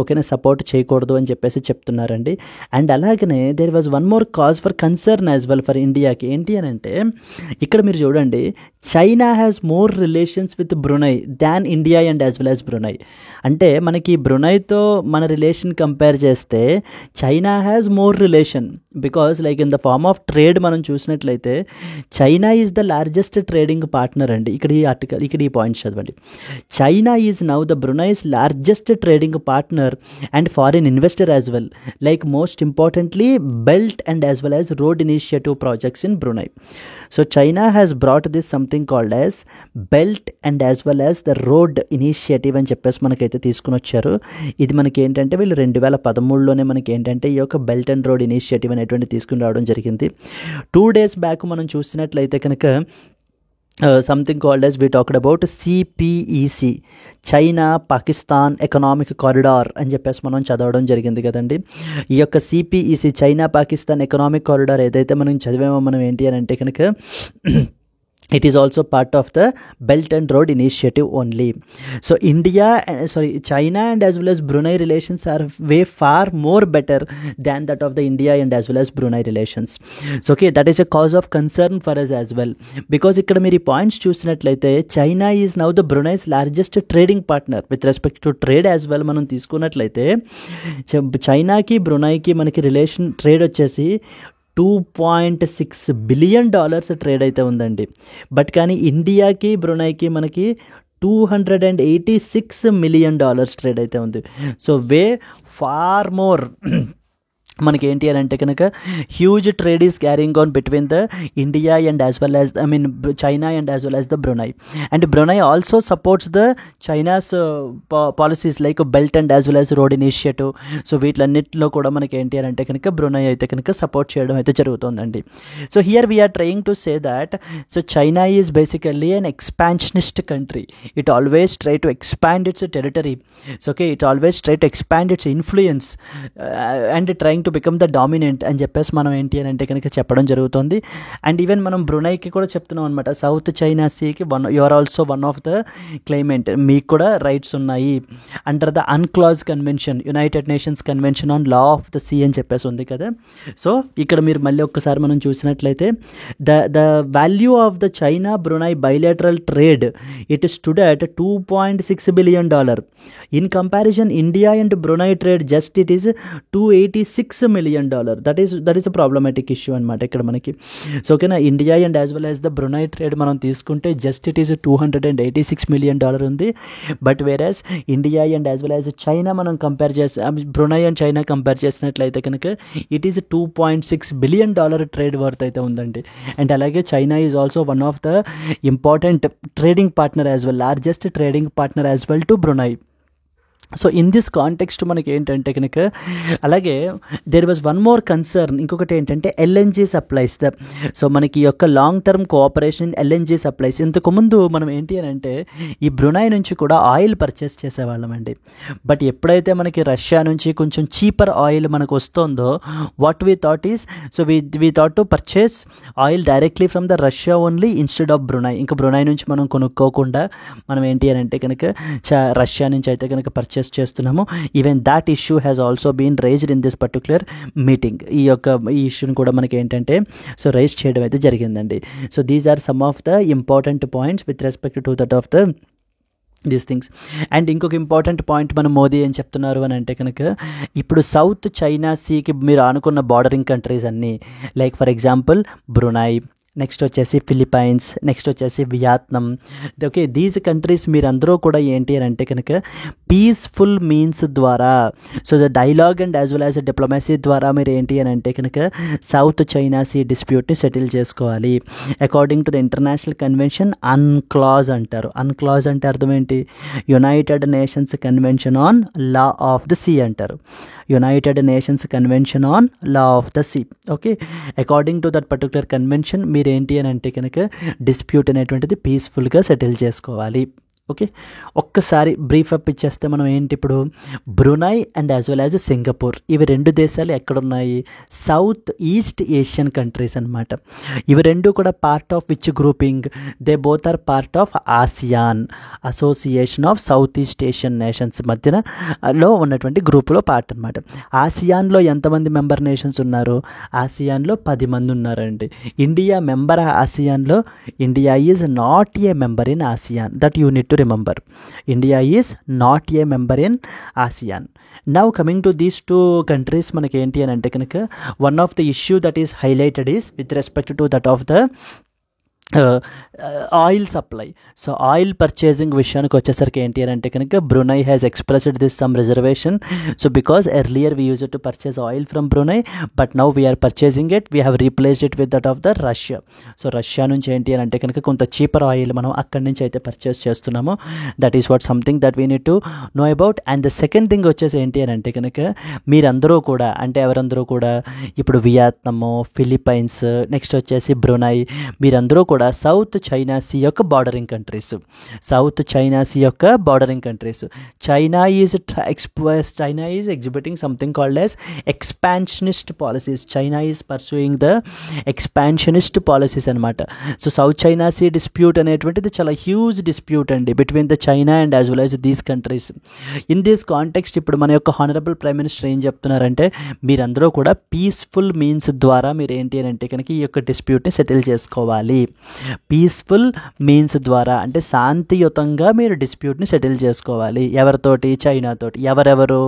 ఓకేనా, సపోర్ట్ చేయకూడదు అని చెప్పేసి చెప్తున్నారండి. అండ్ అలాగనే there was one more cause for concern as well for ఇండియాకి. ఏంటి అని అంటే ఇక్కడ మీరు చూడండి, China has more relations with Brunei than India and as well as Brunei. అంటే మనకి బ్రునైతో మన రిలేషన్ కంపేర్ చేస్తే China has more relation because like in the form of trade మనం చూసినట్లయితే China is the largest trading partner అండి. ఇక్కడ ఈ ఆర్టికల్ ఇక్కడ ఈ పాయింట్స్ చదవండి. China is now the Brunei's largest trading partner and foreign investor as well, like most importantly Belt and as well as Road Initiative projects in Brunei. So China has brought this something something called as Belt and as well as the Road Initiative అని చెప్పేసి మనకైతే తీసుకుని వచ్చారు. ఇది మనకి ఏంటంటే వీళ్ళు 2013లోనే మనకి ఏంటంటే ఈ యొక్క బెల్ట్ అండ్ రోడ్ ఇనిషియేటివ్ అనేటువంటి తీసుకుని రావడం జరిగింది. 2 days బ్యాక్ మనం చూసినట్లయితే కనుక something called as we talked about CPEC, China Pakistan economic corridor అని చెప్పేసి మనం చదవడం జరిగింది కదండి. ఈ యొక్క CPEC China Pakistan economic corridor ఏదైతే మనం చదివామో మనం ఏంటి అని అంటే కనుక it is also part of the Belt and Road Initiative only. So China and as well as Brunei relations are way far more better than that of the India and as well as Brunei relations. So okay, that is a cause of concern for us as well, because ikkada meer points చూసినట్లయితే China is now the Brunei's largest trading partner with respect to trade as well. మనం తీసుకున్నట్లయితే చైనాకి బ్రునైకి మనకి relation trade వచ్చేసి $2.6 billion trade అయితే ఉందండి. But కానీ ఇండియాకి బ్రునైకి మనకి $286 million ట్రేడ్ అయితే ఉంది. సో వే ఫార్ మోర్ మనకి ఏంటి అని అంటే కనుక huge trade is carrying on between the India and as well as China and as well as the Brunei. And Brunei also supports the China's policies like Belt and as well as Road Initiative. So వీటిలన్నింటిలో కూడా మనకి ఏంటి అని అంటే కనుక Brunei అయితే కనుక support చేయడం అయితే జరుగుతుందండి. So here we're trying to say that so China is basically an expansionist country. It always try to expand its territory. So okay, it always try to expand its influence and trying to become the dominant అని చెప్పేసి మనం ఏంటి అని అంటే కనుక చెప్పడం జరుగుతుంది. And even మనం బ్రునైకి కూడా చెప్తున్నాం అనమాట, సౌత్ చైనా సీకి you are also one of the claimant, మీకు కూడా రైట్స్ ఉన్నాయి under the UNCLOS convention, United Nations convention on law of the Sea అని చెప్పేసి ఉంది కదా. సో ఇక్కడ మీరు మళ్ళీ ఒక్కసారి మనం చూసినట్లయితే the value of the China Brunei bilateral trade it stood at $2.6 billion. In comparison India and Brunei trade just it is $286 million. That is a problematic issue అనమాట ఇక్కడ మనకి. సో ఓకేనా, India and as well as the Brunei trade మనం తీసుకుంటే just it is $286 million ఉంది. But వేరాస్ India and as well as China మనం compare చేసి Brunei and China compare చేసినట్లయితే కనుక it is $2.6 billion trade worth అయితే ఉందండి. అండ్ అలాగే China is also one of the important trading partner as well, largest trading partner as well to Brunei. So in this context మనకి ఏంటంటే కనుక అలాగే there was one more concern, ఇంకొకటి ఏంటంటే LNG supplies. So మనకి ఈ యొక్క long term cooperation LNG supplies. ఇంతకుముందు మనం ఏంటి అని అంటే ఈ బ్రునై నుంచి కూడా ఆయిల్ పర్చేస్ చేసేవాళ్ళం అండి. బట్ ఎప్పుడైతే మనకి రష్యా నుంచి కొంచెం చీపర్ ఆయిల్ మనకు వస్తుందో what we thought is, so we thought to purchase oil directly from the Russia only instead of Brunei. ఇంకా బ్రునై నుంచి మనం కొనుక్కోకుండా మనం ఏంటి అని అంటే కనుక రష్యా నుంచి అయితే కనుక పర్చేస్ చేస్తున్నాము. Even that issue has also been raised in this particular meeting. ఈ ఇష్యూని కూడా మనకి ఏంటంటే సో రైజ్ చేయడం అయితే జరిగిందండి. So these are some of the important points with respect to that of the these things. And ఇంకొక ఇంపార్టెంట్ పాయింట్ మన మోదీ ఏం చెప్తున్నారు అని అంటే కనుక ఇప్పుడు సౌత్ చైనా సీకి మీరు ఆనుకున్న బార్డరింగ్ కంట్రీస్ అన్నీ like for example Brunei, next వచ్చేసి ఫిలిప్పైన్స్, నెక్స్ట్ వచ్చేసి వియత్నాం. ఓకే, దీస్ కంట్రీస్ మీరందరూ కూడా ఏంటి అని అంటే కనుక పీస్ఫుల్ మీన్స్ ద్వారా, so the dialogue and as well as diplomacy ద్వారా మీరు ఏంటి అని అంటే కనుక సౌత్ చైనా సీ డిస్ప్యూట్ని సెటిల్ చేసుకోవాలి. According to the international convention UNCLOS అంటారు. అన్క్లాజ్ అంటే అర్థం ఏంటి, United Nations convention on law of the Sea అంటారు. United Nations convention on law of the sea. Okay, according to that particular convention మీరు ఏంటి అని అంటే కనుక డిస్ప్యూట్ అనేటువంటిది పీస్ఫుల్గా సెటిల్ చేసుకోవాలి. ఓకే, ఒక్కసారి బ్రీఫ్ అప్ ఇచ్చేస్తే మనం ఏంటి ఇప్పుడు Brunei and as well as Singapore, ఇవి రెండు దేశాలు ఎక్కడున్నాయి, సౌత్ ఈస్ట్ ఏషియన్ కంట్రీస్ అనమాట. ఇవి రెండు కూడా part of which grouping, they both are part of ASEAN, association of south east Asian nations మధ్యలో ఉన్నటువంటి గ్రూపులో పార్ట్ అనమాట. ఆసియాన్లో ఎంతమంది మెంబర్ నేషన్స్ ఉన్నారు, ఆసియాన్లో 10 మంది ఉన్నారండి. ఇండియా మెంబర్ ఆసియాన్లో, India is not a member in ASEAN, that you need to remember. India is not a member in ASEAN. Now coming to these two countries మనకి ఏంటి అని అంటే కనుక one of the issue that is highlighted is with respect to that of the oil supply. So oil purchasing విషయానికి వచ్చేసరికి ఏంటి అని అంటే కనుక Brunei has expressed this some reservation. So because earlier we use to purchase oil from Brunei, but now we're purchasing it, we have replaced it with that of the Russia. So Russia నుంచి ఏంటి అని అంటే కనుక కొంత cheaper oil మనం అక్కడి నుంచి అయితే పర్చేస్ చేస్తున్నాము. That is what something that we need to know about. And the second thing వచ్చేసి ఏంటి అని అంటే కనుక మీరందరూ కూడా, అంటే ఎవరందరూ కూడా, ఇప్పుడు వియత్నాము, ఫిలిప్పైన్స్, నెక్స్ట్ వచ్చేసి బ్రునై, మీరందరూ కూడా సౌత్ చైనా సీ యొక్క bordering countries. South China Sea యొక్క bordering countries. China is exhibiting something called as expansionist policies. China is pursuing the expansionist policies అనమాట. So South China Sea dispute అనేటువంటిది చాలా huge dispute అండి between the China and as well as these countries. In this context ఇప్పుడు మన యొక్క honourable prime minister ఏం చెప్తున్నారంటే, మీరందరూ కూడా పీస్ఫుల్ మీన్స్ ద్వారా మీరు ఏంటి అని అంటే కనుక ఈ యొక్క డిస్ప్యూట్ని సెటిల్ చేసుకోవాలి. పీస్ఫుల్ మీన్స్ ద్వారా అంటే శాంతియుతంగా మీరు డిస్ప్యూట్ని సెటిల్ చేసుకోవాలి. ఎవరితోటి? చైనాతోటి. ఎవరెవరు?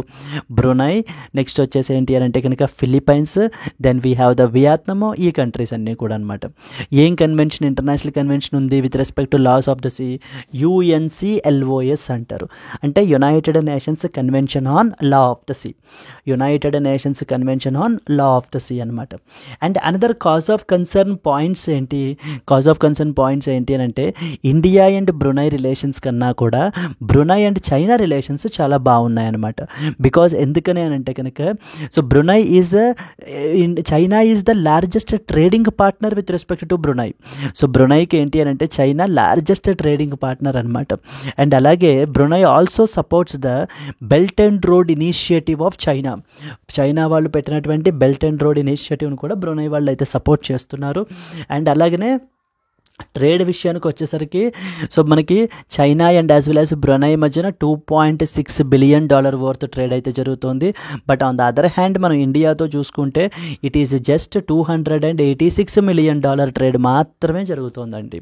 బ్రునై, నెక్స్ట్ వచ్చేసి ఏంటి అని అంటే కనుక Philippines, then we have the Vietnam, ఈ కంట్రీస్ అన్నీ కూడా అనమాట. ఏం కన్వెన్షన్, ఇంటర్నేషనల్ కన్వెన్షన్ ఉంది with respect to laws of the sea? UNCLOS అంటారు. అంటే United Nations convention on law of the Sea. United Nations convention on law of the Sea అనమాట. And another cause of concern points ఏంటి? Cause of concern points ఏంటి అని అంటే, India and Brunei relations కన్నా కూడా Brunei and China relations చాలా బాగున్నాయన్నమాట. Because ఎందుకని అని అంటే కనుక, so Brunei is China is the largest trading partner with respect to Brunei. So బ్రునైకి ఏంటి అని అంటే చైనా లార్జెస్ట్ ట్రేడింగ్ పార్ట్నర్ అనమాట. అండ్ అలాగే Brunei also supports the belt and Road Initiative of China. China వాళ్ళు పెట్టినటువంటి బెల్ట్ అండ్ రోడ్ ఇనిషియేటివ్ని కూడా Brunei వాళ్ళు అయితే సపోర్ట్ చేస్తున్నారు. అండ్ అలాగనే ట్రేడ్ విషయానికి వచ్చేసరికి, సో మనకి China and as well as Brunei మధ్యన $2.6 బిలియన్ వర్త్ ట్రేడ్ అయితే జరుగుతుంది. But on the other hand మనం ఇండియాతో చూసుకుంటే it is just $286 million trade మాత్రమే జరుగుతుందండి.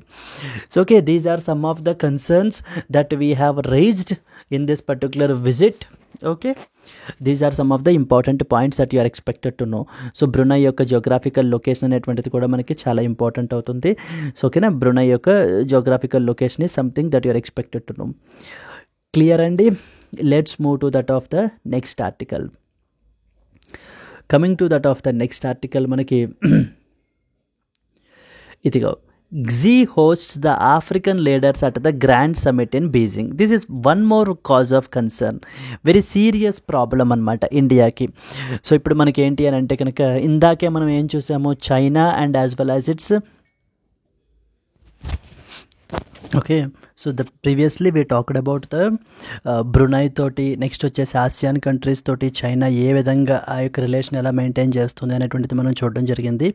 So okay, these are some of the concerns that we have raised in this particular visit. Okay, these are some of the important points that you are expected to know. So Brunei యొక్క geographical location అనేటువంటిది కూడా మనకి చాలా important అవుతుంది. So ఓకేనా, Brunei యొక్క geographical location is something that you are expected to know. Clear అండి? Let's move to that of the next article. Coming to that of the next article, మనకి ఇదిగో, Xi hosts the African leaders at the Grand Summit in Beijing. This is one more cause of concern. Very serious problem అనమాట ఇండియాకి. So ఇప్పుడు మనకి ఏంటి అని అంటే కనుక, ఇందాకే మనం ఏం చూసాము, China and as well as it's okay. So previously we talked about the Brunei తోటి, నెక్స్ట్ వచ్చేసి ఆసియాన్ కంట్రీస్ తోటి చైనా ఏ విధంగా ఆ యొక్క రిలేషన్ ఎలా మెయింటైన్ చేస్తుంది అనేటువంటిది మనం చూడడం జరిగింది.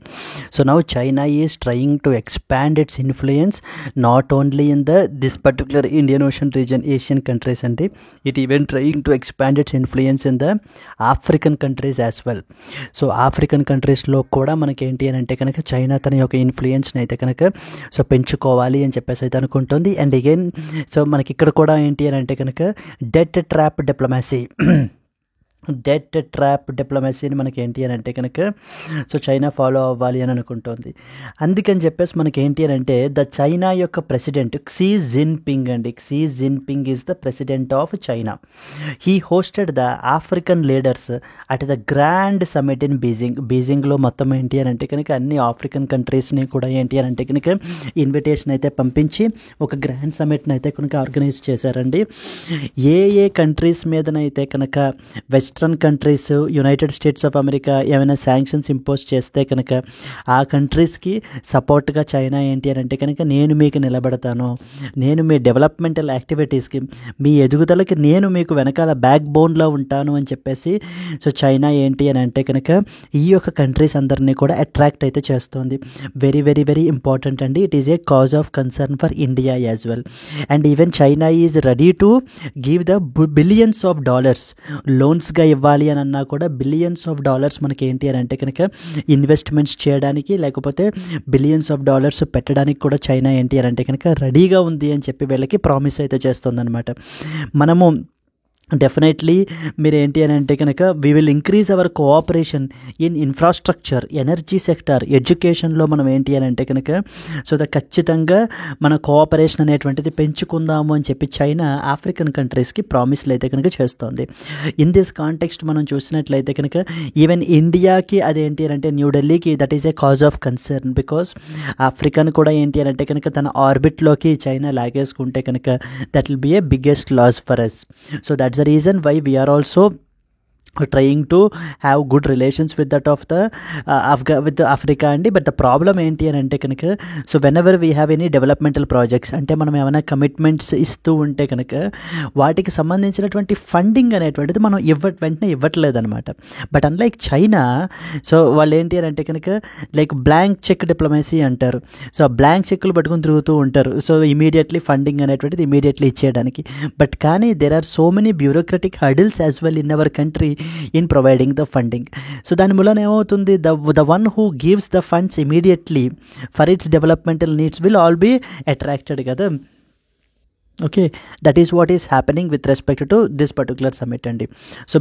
So now China is trying to expand its influence not only in this particular Indian Ocean region, Asian countries అండి. It even trying to expand its influence in the African countries as well. So African కంట్రీస్లో కూడా మనకి ఏంటి అని అంటే కనుక China తన యొక్క ఇన్ఫ్లుయెన్స్ని అయితే కనుక సో పెంచుకోవాలి అని చెప్పేసి అయితే అనుకుంటుంది. అండ్ అగైన్ సో మనకి ఇక్కడ కూడా ఏంటి అని అంటే కనుక డెట్ ట్రాప్ డిప్లొమసీని మనకి ఏంటి అని అంటే కనుక సో చైనా ఫాలో అవ్వాలి అని అనుకుంటుంది. అందుకని చెప్పేసి మనకి ఏంటి అని అంటే ద చైనా యొక్క ప్రెసిడెంట్ క్సీ జిన్పింగ్ అండి. Xi Jinping is the president of China. He hosted the African leaders at the grand summit in బీజింగ్లో మొత్తం ఏంటి అని అంటే కనుక అన్ని ఆఫ్రికన్ కంట్రీస్ని కూడా ఏంటి అని అంటే కనుక ఇన్విటేషన్ అయితే పంపించి ఒక గ్రాండ్ సమిట్ని అయితే కనుక ఆర్గనైజ్ చేశారండి. ఏ కంట్రీస్ మీదనైతే కనుక western countries, United States of America ఏమైనా శాంక్షన్స్ ఇంపోజ్ చేస్తే కనుక ఆ కంట్రీస్కి సపోర్ట్గా చైనా ఏంటి అని అంటే కనుక నేను మీకు నిలబడతాను, నేను మీ డెవలప్మెంటల్ యాక్టివిటీస్కి, మీ ఎదుగుదలకి నేను మీకు వెనకాల బ్యాక్ బోన్లో ఉంటాను అని చెప్పేసి సో చైనా ఏంటి అని అంటే కనుక ఈ యొక్క కంట్రీస్ అందరినీ కూడా అట్రాక్ట్ అయితే చేస్తుంది. వెరీ వెరీ వెరీ ఇంపార్టెంట్ అండి. It is a cause of concern for India as well. And even China is ready to give the billions of dollars లోన్స్గా ఇవ్వాలి అని అన్నా కూడా బిలియన్స్ ఆఫ్ డాలర్స్ మనకి ఏంటి అని అంటే కనుక ఇన్వెస్ట్మెంట్స్ చేయడానికి లేకపోతే బిలియన్స్ ఆఫ్ డాలర్స్ పెట్టడానికి కూడా చైనా ఏంటి అని అంటే కనుక రెడీగా ఉంది అని చెప్పి వీళ్ళకి ప్రామిస్ అయితే చేస్తుంది అనమాట. మనము డెఫినెట్లీ మీరు ఏంటి అని అంటే కనుక we will increase hour cooperation in infrastructure, energy sector, ఎడ్యుకేషన్లో మనం ఏంటి అని అంటే కనుక ఖచ్చితంగా మన కోఆపరేషన్ అనేటువంటిది పెంచుకుందాము అని చెప్పి చైనా ఆఫ్రికన్ కంట్రీస్కి ప్రామిస్లు అయితే కనుక చేస్తోంది. ఇన్ దిస్ కాంటెక్స్ట్ మనం చూసినట్లయితే కనుక ఈవెన్ ఇండియాకి అదేంటి అని అంటే న్యూఢిల్లీకి that is a cause of concern, because ఆఫ్రికాను కూడా ఏంటి అని అంటే కనుక తన ఆర్బిట్లోకి చైనా లాగేసుకుంటే కనుక that will be a biggest loss for us. So that's the reason why we are also trying to have good relations with that of the with Africa అండి. బట్ ద ప్రాబ్లం ఏంటి అని అంటే కనుక whenever we have any developmental projects అంటే మనం ఏమైనా commitments ఇస్తూ ఉంటే కనుక వాటికి సంబంధించినటువంటి ఫండింగ్ అనేటువంటిది మనం వెంటనే ఇవ్వట్లేదు అనమాట. బట్ అన్లైక్ చైనా, వాళ్ళు ఏంటి అని అంటే కనుక లైక్ బ్లాంక్ చెక్ డిప్లొమసీ అంటారు. ఆ బ్లాంక్ చెక్కులు పట్టుకుని తిరుగుతూ ఉంటారు. ఇమీడియట్లీ ఫండింగ్ అనేటువంటిది ఇమీడియట్లీ ఇచ్చేయడానికి. బట్ కానీ there are so many bureaucratic hurdles as well in our country in providing the funding. దాని మూలన ఏమవుతుంది, the one who gives the funds immediately for its developmental needs will all be attracted కదా. Okay, that is what is happening with respect to this particular summit అండి.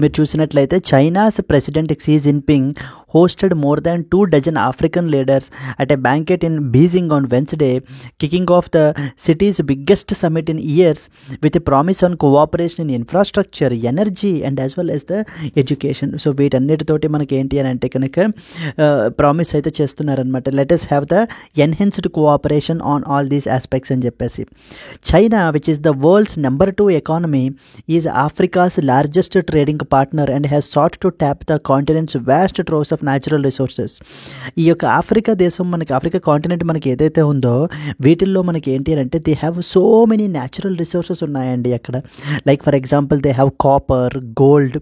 మీరు చూసినట్లయితే China's president Xi Jinping hosted more than 2 dozen African leaders at a banquet in Beijing on Wednesday, kicking off the city's biggest summit in years with a promise on cooperation in infrastructure, energy and as well as the education. వీటన్నిటితోటి మనకి ఏంటి అని అంటే కనుక promise అయితే చేస్తున్నారనమాట. Let us have the enhanced cooperation on all these aspects అని చెప్పేసి. China which is the world's number 2 economy is Africa's largest trading partner and has sought to tap the continent's vast troves of natural resources. ఈ యొక్క Africa దేశం Africa continent మనకి ఏదైతే ఉందో వీటిల్లో మనకి ఏంటి అంటే they have so many natural resources ఉన్నాయండి అక్కడ. Like for example they have copper, gold,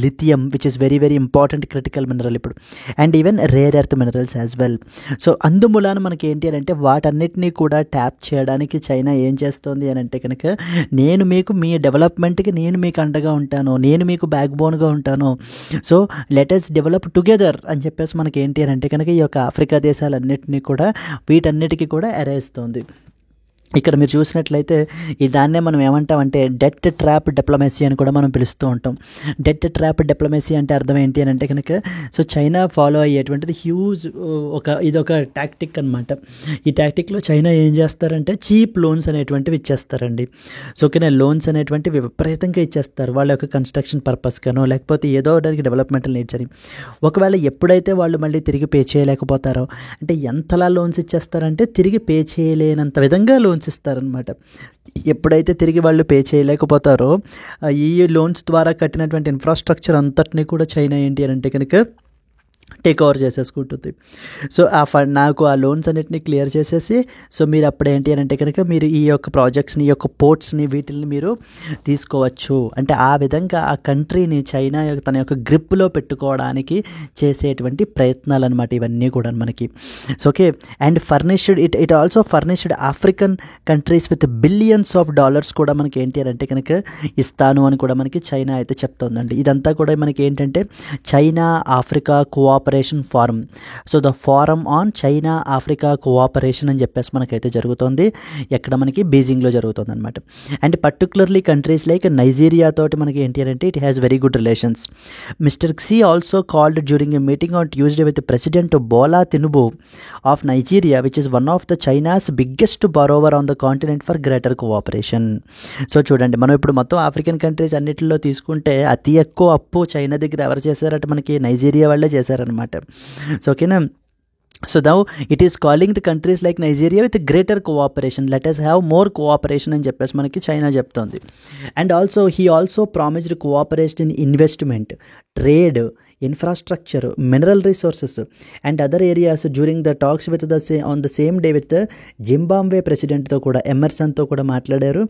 lithium which is very very important critical mineral ఇప్పుడు, and even rare earth minerals as well. అందుమూలాన మనకి ఏంటి అంటే వాటన్నిటినీ కూడా ట్యాప్ చేయడానికి చైనా ఏం చేస్తుంది అని అంటే కనుక నేను మీకు మీ డెవలప్మెంట్కి నేను మీకు అండగా ఉంటాను, నేను మీకు బ్యాక్ బోన్గా ఉంటాను, లెట్ us డెవలప్ టుగెదర్ అని చెప్పేసి మనకి ఏంటి అని అంటే కనుక ఈ యొక్క ఆఫ్రికా దేశాలన్నింటినీ కూడా వీటన్నిటికీ కూడా ఎరేస్తుంది. ఇక్కడ మీరు చూసినట్లయితే దాన్నే మనం ఏమంటామంటే డెట్ ట్రాప్ డిప్లొమసీ అని కూడా మనం పిలుస్తూ ఉంటాం. డెట్ ట్రాప్ డిప్లొమసీ అంటే అర్థం ఏంటి అని అంటే కనుక చైనా ఫాలో అయ్యేటువంటిది హ్యూజ్ ఇదొక టాక్టిక్ అనమాట. ఈ టాక్టిక్లో చైనా ఏం చేస్తారంటే చీప్ లోన్స్ అనేటువంటివి ఇచ్చేస్తారండి. ఓకేనా, లోన్స్ అనేటువంటివి విపరీతంగా ఇచ్చేస్తారు వాళ్ళ యొక్క కన్స్ట్రక్షన్ పర్పస్గానో లేకపోతే ఏదో దానికి డెవలప్మెంటల్ నీడ్స్ అని. ఒకవేళ ఎప్పుడైతే వాళ్ళు మళ్ళీ తిరిగి పే చేయలేకపోతారో అంటే ఎంతలా లోన్స్ ఇచ్చేస్తారంటే తిరిగి పే చేయలేనంత విధంగా లోన్స్ ఇస్తారనమాట. ఎప్పుడైతే తిరిగి వాళ్ళు పే చేయలేకపోతారో ఈ లోన్స్ ద్వారా కట్టినటువంటి ఇన్ఫ్రాస్ట్రక్చర్ అంతటినీ కూడా చైనా ఏంటి అని అంటే కనుక టేక్ ఓవర్ చేసేసుకుంటుంది. నాకు ఆ లోన్స్ అన్నిటిని క్లియర్ చేసేసి మీరు అప్పుడు ఏంటి అని అంటే కనుక మీరు ఈ యొక్క ప్రాజెక్ట్స్ని, ఈ యొక్క పోర్ట్స్ని వీటిని మీరు తీసుకోవచ్చు అంటే ఆ విధంగా ఆ కంట్రీని చైనా తన యొక్క గ్రిప్లో పెట్టుకోవడానికి చేసేటువంటి ప్రయత్నాలు అనమాట ఇవన్నీ కూడా మనకి. Okay, and it also furnished African countries with billions of dollars కూడా మనకి ఏంటి అని అంటే కనుక ఇస్తాను అని కూడా మనకి చైనా అయితే చెప్తోందండి. ఇదంతా కూడా మనకి ఏంటంటే China Africa cooperation forum. The forum on China Africa cooperation అని చెప్పేసి మనకైతే జరుగుతుంది. ఎక్కడ మనకి బీజింగ్లో జరుగుతుంది అనమాట. And particularly countries like Nigeria తోటి మనకి ఏంటి అంటే it has very good relations. Mister Xi also called during a meeting on Tuesday with president Bola Tinubu of Nigeria which is one of the China's biggest borrower on the continent for greater cooperation. చూడండి, మనం ఇప్పుడు మొత్తం African countries అన్నిటిలో తీసుకుంటే అతి ఎక్కువ అప్పు China దగ్గర ఎవరు చేశారంటే మనకి నైజీరియా వాళ్ళే చేశారనమాట. ఓకేనా, now it is calling the countries like Nigeria with greater cooperation. Let us have more cooperation అని చెప్పేసి మనకి చైనా చెప్తోంది. And also he also promised cooperation in investment, trade, infrastructure, mineral resources and other areas during the talks with on the same day with the Zimbabwe ప్రెసిడెంట్తో కూడా ఎమర్సన్తో కూడా మాట్లాడారు.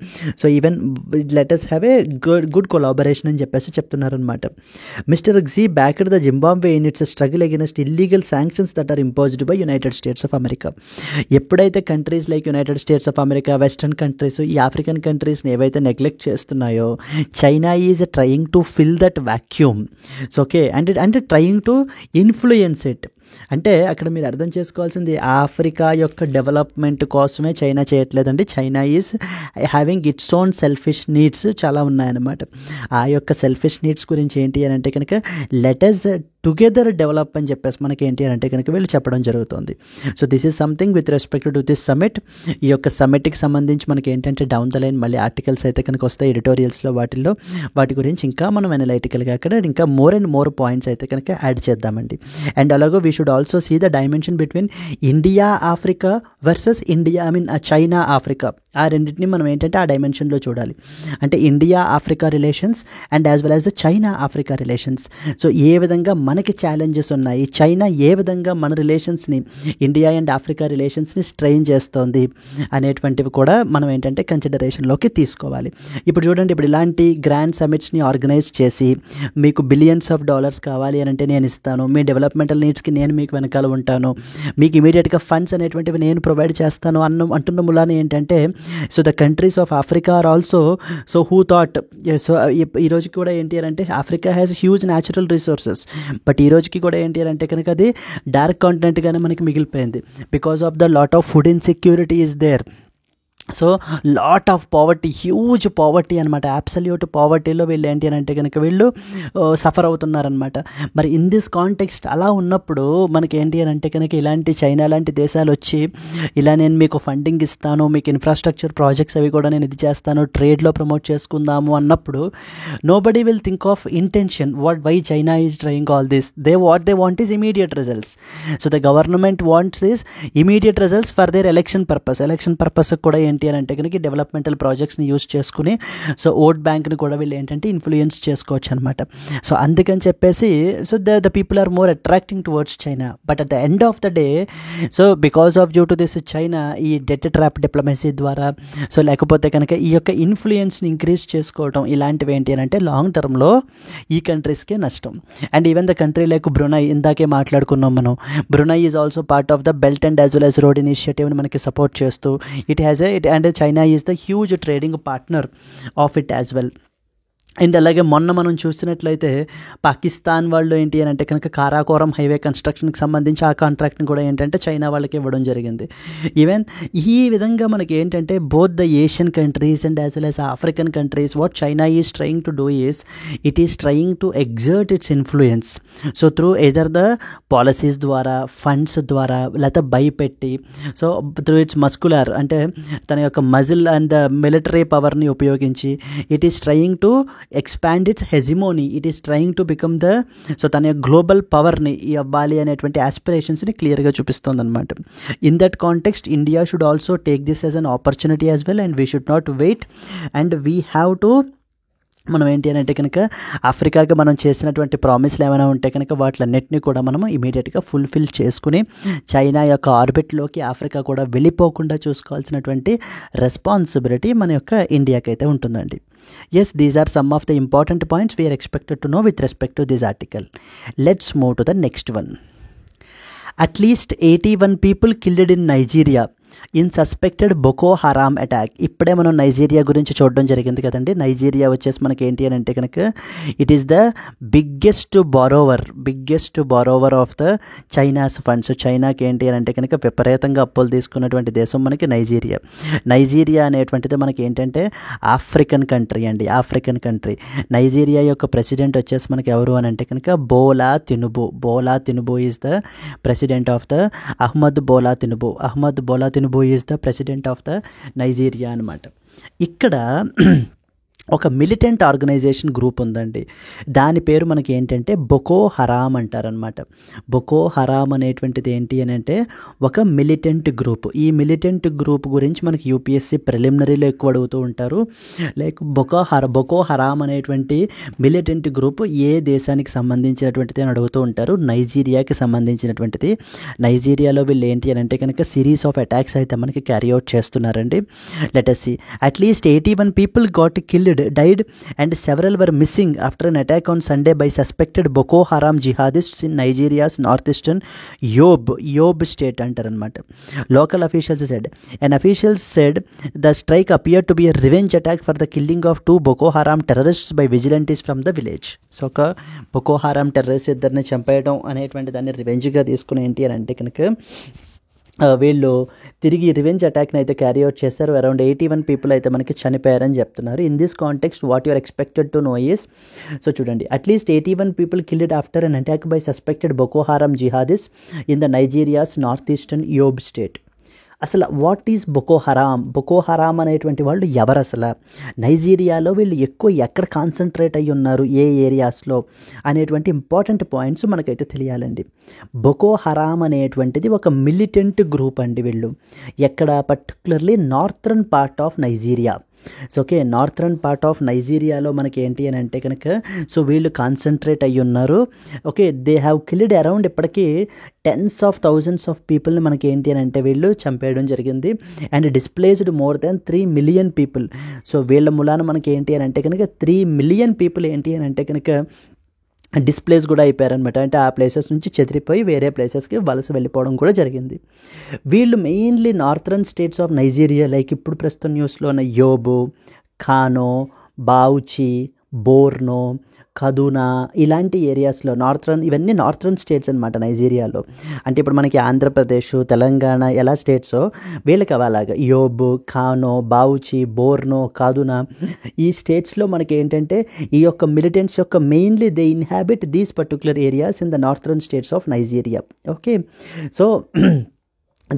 Even let us have a good collaboration అని చెప్పేసి చెప్తున్నారనమాట. Mister Xi backed the Zimbabwe in its struggle against illegal sanctions that are imposed by United States of America. ఎప్పుడైతే countries like United States of America, western countries ఈ African కంట్రీస్ని ఏవైతే neglect చేస్తున్నాయో China is trying to fill that vacuum. Okay, and trying to influence it. అంటే అక్కడ మీరు అర్థం చేసుకోవాల్సింది ఆఫ్రికా యొక్క డెవలప్మెంట్ కోసమే చైనా చేయట్లేదండి. China is having its own selfish needs చాలా ఉన్నాయన్నమాట. ఆ యొక్క సెల్ఫిష్ నీడ్స్ గురించి ఏంటి అని అంటే కనుక లెటస్ టుగెదర్ డెవలప్ అని చెప్పేసి మనకి ఏంటి అని అంటే కనుక వీళ్ళు చెప్పడం జరుగుతుంది. So this is something with respect to this summit. ఈ యొక్క సమిట్కి సంబంధించి మనకి ఏంటంటే డౌన్ ద లైన్ మళ్ళీ ఆర్టికల్స్ అయితే కనుక వస్తాయి ఎడిటోరియల్స్లో, వాటి గురించి ఇంకా మనం అనలైటికల్గా అక్కడ ఇంకా మోర్ అండ్ మోర్ పాయింట్స్ అయితే కనుక యాడ్ చేద్దామండి. అండ్ అలాగే we should also see the dimension between India Africa versus China Africa. ఆ రెండింటిని మనం ఏంటంటే ఆ డైమెన్షన్లో చూడాలి. అంటే India Africa relations and as well as the China Africa relations. So ఏ విధంగా మనకి ఛాలెంజెస్ ఉన్నాయి, చైనా ఏ విధంగా మన రిలేషన్స్ని, ఇండియా అండ్ ఆఫ్రికా రిలేషన్స్ని స్ట్రెయిన్ చేస్తోంది అనేటువంటివి కూడా మనం ఏంటంటే కన్సిడరేషన్లోకి తీసుకోవాలి. ఇప్పుడు చూడండి, ఇప్పుడు ఇలాంటి గ్రాండ్ సమిట్స్ని ఆర్గనైజ్ చేసి మీకు బిలియన్స్ ఆఫ్ డాలర్స్ కావాలి అని అంటే నేను ఇస్తాను, మీ డెవలప్మెంటల్ నీడ్స్కి నేను మీకు వెనకాల ఉంటాను, మీకు ఇమీడియట్గా ఫండ్స్ అనేటువంటివి నేను ప్రొవైడ్ చేస్తాను అంటున్న మూలాన ఏంటంటే so the countries of Africa or also so who thought so ఈ రోజుకి కూడా ఏంటి అని అంటే Africa has huge natural resources, but ఈ రోజుకి కూడా ఏంటి అని అంటే కనుక అది డార్క్ కాంటినెంట్గానే మనకి మిగిలిపోయింది. Because of the lot of food insecurity is there. So lot of poverty, huge poverty అనమాట. అబ్సల్యూట్ పావర్టీలో వీళ్ళు ఏంటి అని అంటే కనుక వీళ్ళు సఫర్ అవుతున్నారనమాట. మరి ఇన్ దిస్ కాంటెక్స్ట్ అలా ఉన్నప్పుడు మనకి ఏంటి అని అంటే కనుక ఇలాంటి చైనా లాంటి దేశాలు వచ్చి ఇలా నేను మీకు ఫండింగ్ ఇస్తాను, మీకు ఇన్ఫ్రాస్ట్రక్చర్ ప్రాజెక్ట్స్ అవి కూడా నేను ఇది చేస్తాను, ట్రేడ్లో ప్రమోట్ చేసుకుందాము అన్నప్పుడు nobody will think of intention why China is trying all this. What they want is immediate results. So the government wants is immediate results for their election purpose కూడా ఏంటి అని అంటే కనుక డెవలప్మెంటల్ ప్రాజెక్ట్స్ని యూజ్ చేసుకుని so vote బ్యాంక్ని కూడా వీళ్ళు ఏంటంటే ఇన్ఫ్లుయెన్స్ చేసుకోవచ్చు అనమాట. సో అందుకని చెప్పేసి so the people are more attracting towards China. But at the end of the day so because of due to this China ఈ డెట్ ట్రాప్ డిప్లొమసీ ద్వారా సో లేకపోతే కనుక ఈ యొక్క ఇన్ఫ్లుయెన్స్ని ఇంక్రీజ్ చేసుకోవడం ఇలాంటివి ఏంటి అని అంటే లాంగ్ టర్మ్లో ఈ కంట్రీస్కే నష్టం. And even the country like Brunei, ఇందాకే మాట్లాడుకున్నాం మనం, Brunei is also part of the belt and as well as road ఇనిషియేటివ్ని మనకి సపోర్ట్ చేస్తూ it has and China is the huge trading partner of it as well. And అలాగే మొన్న మనం చూసినట్లయితే పాకిస్తాన్ వాళ్ళు ఏంటి అని అంటే కనుక కారాకోరం హైవే కన్స్ట్రక్షన్కి సంబంధించి ఆ కాంట్రాక్ట్ని కూడా ఏంటంటే చైనా వాళ్ళకి ఇవ్వడం జరిగింది. ఈవెన్ ఈ విధంగా మనకి ఏంటంటే both the Asian countries and as well as African countries what China is trying to do is it is trying to exert it's influence. So through either the policies ద్వారా, funds ద్వారా, లేకపోతే భయపెట్టి, so through it's muscular అంటే తన యొక్క muscle and the military పవర్ని ఉపయోగించి it is trying to expand its hegemony, it is trying to become the so తన గ్లోబల్ పవర్ని ఇవ్వాలి అనేటువంటి ఆస్పిరేషన్స్ని క్లియర్గా చూపిస్తుంది అనమాట. In that context India should also take this as an opportunity as well and we should not wait and we have to మనం ఏంటి అని అంటే కనుక ఆఫ్రికాకి మనం చేసినటువంటి ప్రామిస్లు ఏమైనా ఉంటే కనుక వాటిలన్నింటినీ కూడా మనము ఇమీడియట్గా ఫుల్ఫిల్ చేసుకుని చైనా యొక్క ఆర్బిట్లోకి ఆఫ్రికా కూడా వెళ్ళిపోకుండా చూసుకోవాల్సినటువంటి రెస్పాన్సిబిలిటీ మన యొక్క ఇండియాకి అయితే ఉంటుందండి. Yes, these are some of the important points we are expected to know with respect to this article. Let's move to the next one. At least 81 people killed in Nigeria in suspected Boko Haram attack. ఇప్పుడే మనం Nigeria గురించి చూడడం జరిగింది కదండి. Nigeria వచ్చేసి మనకి ఏంటి అని అంటే కనుక it is the biggest borrower of the China's funds. చైనాకి ఏంటి అని అంటే కనుక విపరీతంగా అప్పులు తీసుకున్నటువంటి దేశం మనకి నైజీరియా అనేటువంటిది మనకి ఏంటంటే ఆఫ్రికన్ కంట్రీ అండి, ఆఫ్రికన్ కంట్రీ. నైజీరియా యొక్క ప్రెసిడెంట్ వచ్చేసి మనకి ఎవరు అని అంటే కనుక Bola Tinubu is the president of the Ahmed Bola Tinubu is the president of the Nigeria అనమాట. ఇక్కడ ఒక మిలిటెంట్ ఆర్గనైజేషన్ గ్రూప్ ఉందండి. దాని పేరు మనకి ఏంటంటే బొకో హరామ్ అంటారనమాట. బొకో హరామ్ అనేటువంటిది ఏంటి అని అంటే ఒక మిలిటెంట్ గ్రూప్. ఈ మిలిటెంట్ గ్రూప్ గురించి మనకి యూపీఎస్సీ ప్రిలిమినరీలో ఎక్కువ అడుగుతూ ఉంటారు. లైక్ బొకో హరామ్ అనేటువంటి మిలిటెంట్ గ్రూప్ ఏ దేశానికి సంబంధించినటువంటిది అని అడుగుతూ ఉంటారు. నైజీరియాకి సంబంధించినటువంటిది. నైజీరియాలో వీళ్ళు ఏంటి అని అంటే కనుక సిరీస్ ఆఫ్ అటాక్స్ అయితే మనకి క్యారీ అవుట్ చేస్తున్నారండి. Let us see. At least 81 people got killed died and several were missing after an attack on Sunday by suspected Boko Haram jihadists in Nigeria's northeastern Yobe state అంటారనమాట. Local officials said. An official said the strike appeared to be a revenge attack for the killing of 2 Boko Haram terrorists by vigilantes from the village. So ఒక బొకో హారాం terrorist ఇద్దరిని చంపేయడం అనేటువంటి దాన్ని రివెంజ్గా తీసుకుని ఏంటి అని అంటే కనుక వీళ్ళు తిరిగి రివెంజ్ అటాక్ని అయితే క్యారీ అవుట్ చేశారు. అరౌండ్ 81 పీపుల్ అయితే మనకి చనిపోయారని చెప్తున్నారు. In this context what you are expected to know is, so చూడండి, at least 81 people killed after an attack by suspected Boko Haram jihadis in the Nigeria's north eastern Yobe State. అసలు what is Boko Haram అనేటువంటి వాళ్ళు ఎవరు, అసలు నైజీరియాలో వీళ్ళు ఎక్కువ ఎక్కడ concentrate అయ్యి ఉన్నారు, ఏ ఏరియాస్లో అనేటువంటి ఇంపార్టెంట్ పాయింట్స్ మనకైతే తెలియాలండి. బొకో హరాం అనేటువంటిది ఒక మిలిటెంట్ గ్రూప్ అండి. వీళ్ళు ఎక్కడ, particularly northern part of Nigeria. So okay, northern part of నైజీరియాలో మనకి ఏంటి అని అంటే కనుక సో వీళ్ళు కాన్సన్ట్రేట్ అయ్యి ఉన్నారు. Okay, they have killed around ఇప్పటికీ టెన్స్ ఆఫ్ థౌజండ్స్ ఆఫ్ పీపుల్ని మనకి ఏంటి అని అంటే వీళ్ళు చంపేయడం జరిగింది. And displaced more than 3 million people. So వీళ్ళ మూలాన మనకి ఏంటి అని అంటే కనుక 3 మిలియన్ పీపుల్ ఏంటి అని అంటే కనుక డిస్ప్లేస్ కూడా అయిపోయారనమాట. అంటే ఆ ప్లేసెస్ నుంచి చెదిరిపోయి వేరే ప్లేసెస్కి వలస వెళ్ళిపోవడం కూడా జరిగింది. వీళ్ళు mainly northern states of Nigeria, like ఇప్పుడు ప్రస్తుతం న్యూస్లో ఉన్న యోబు, ఖానో, బావుచి, బోర్నో, కదునా ఇలాంటి ఏరియాస్లో ఇవన్నీ నార్థరన్ స్టేట్స్ అనమాట నైజీరియాలో. అంటే ఇప్పుడు మనకి ఆంధ్రప్రదేశ్, తెలంగాణ ఎలా స్టేట్సో వీళ్ళకి అలాగా యోబు, ఖానో, బావుచి, బోర్నో, కదునా ఈ స్టేట్స్లో మనకి ఏంటంటే ఈ యొక్క మిలిటెంట్స్ యొక్క mainly they inhabit these particular areas in the northern states of Nigeria. Okay, so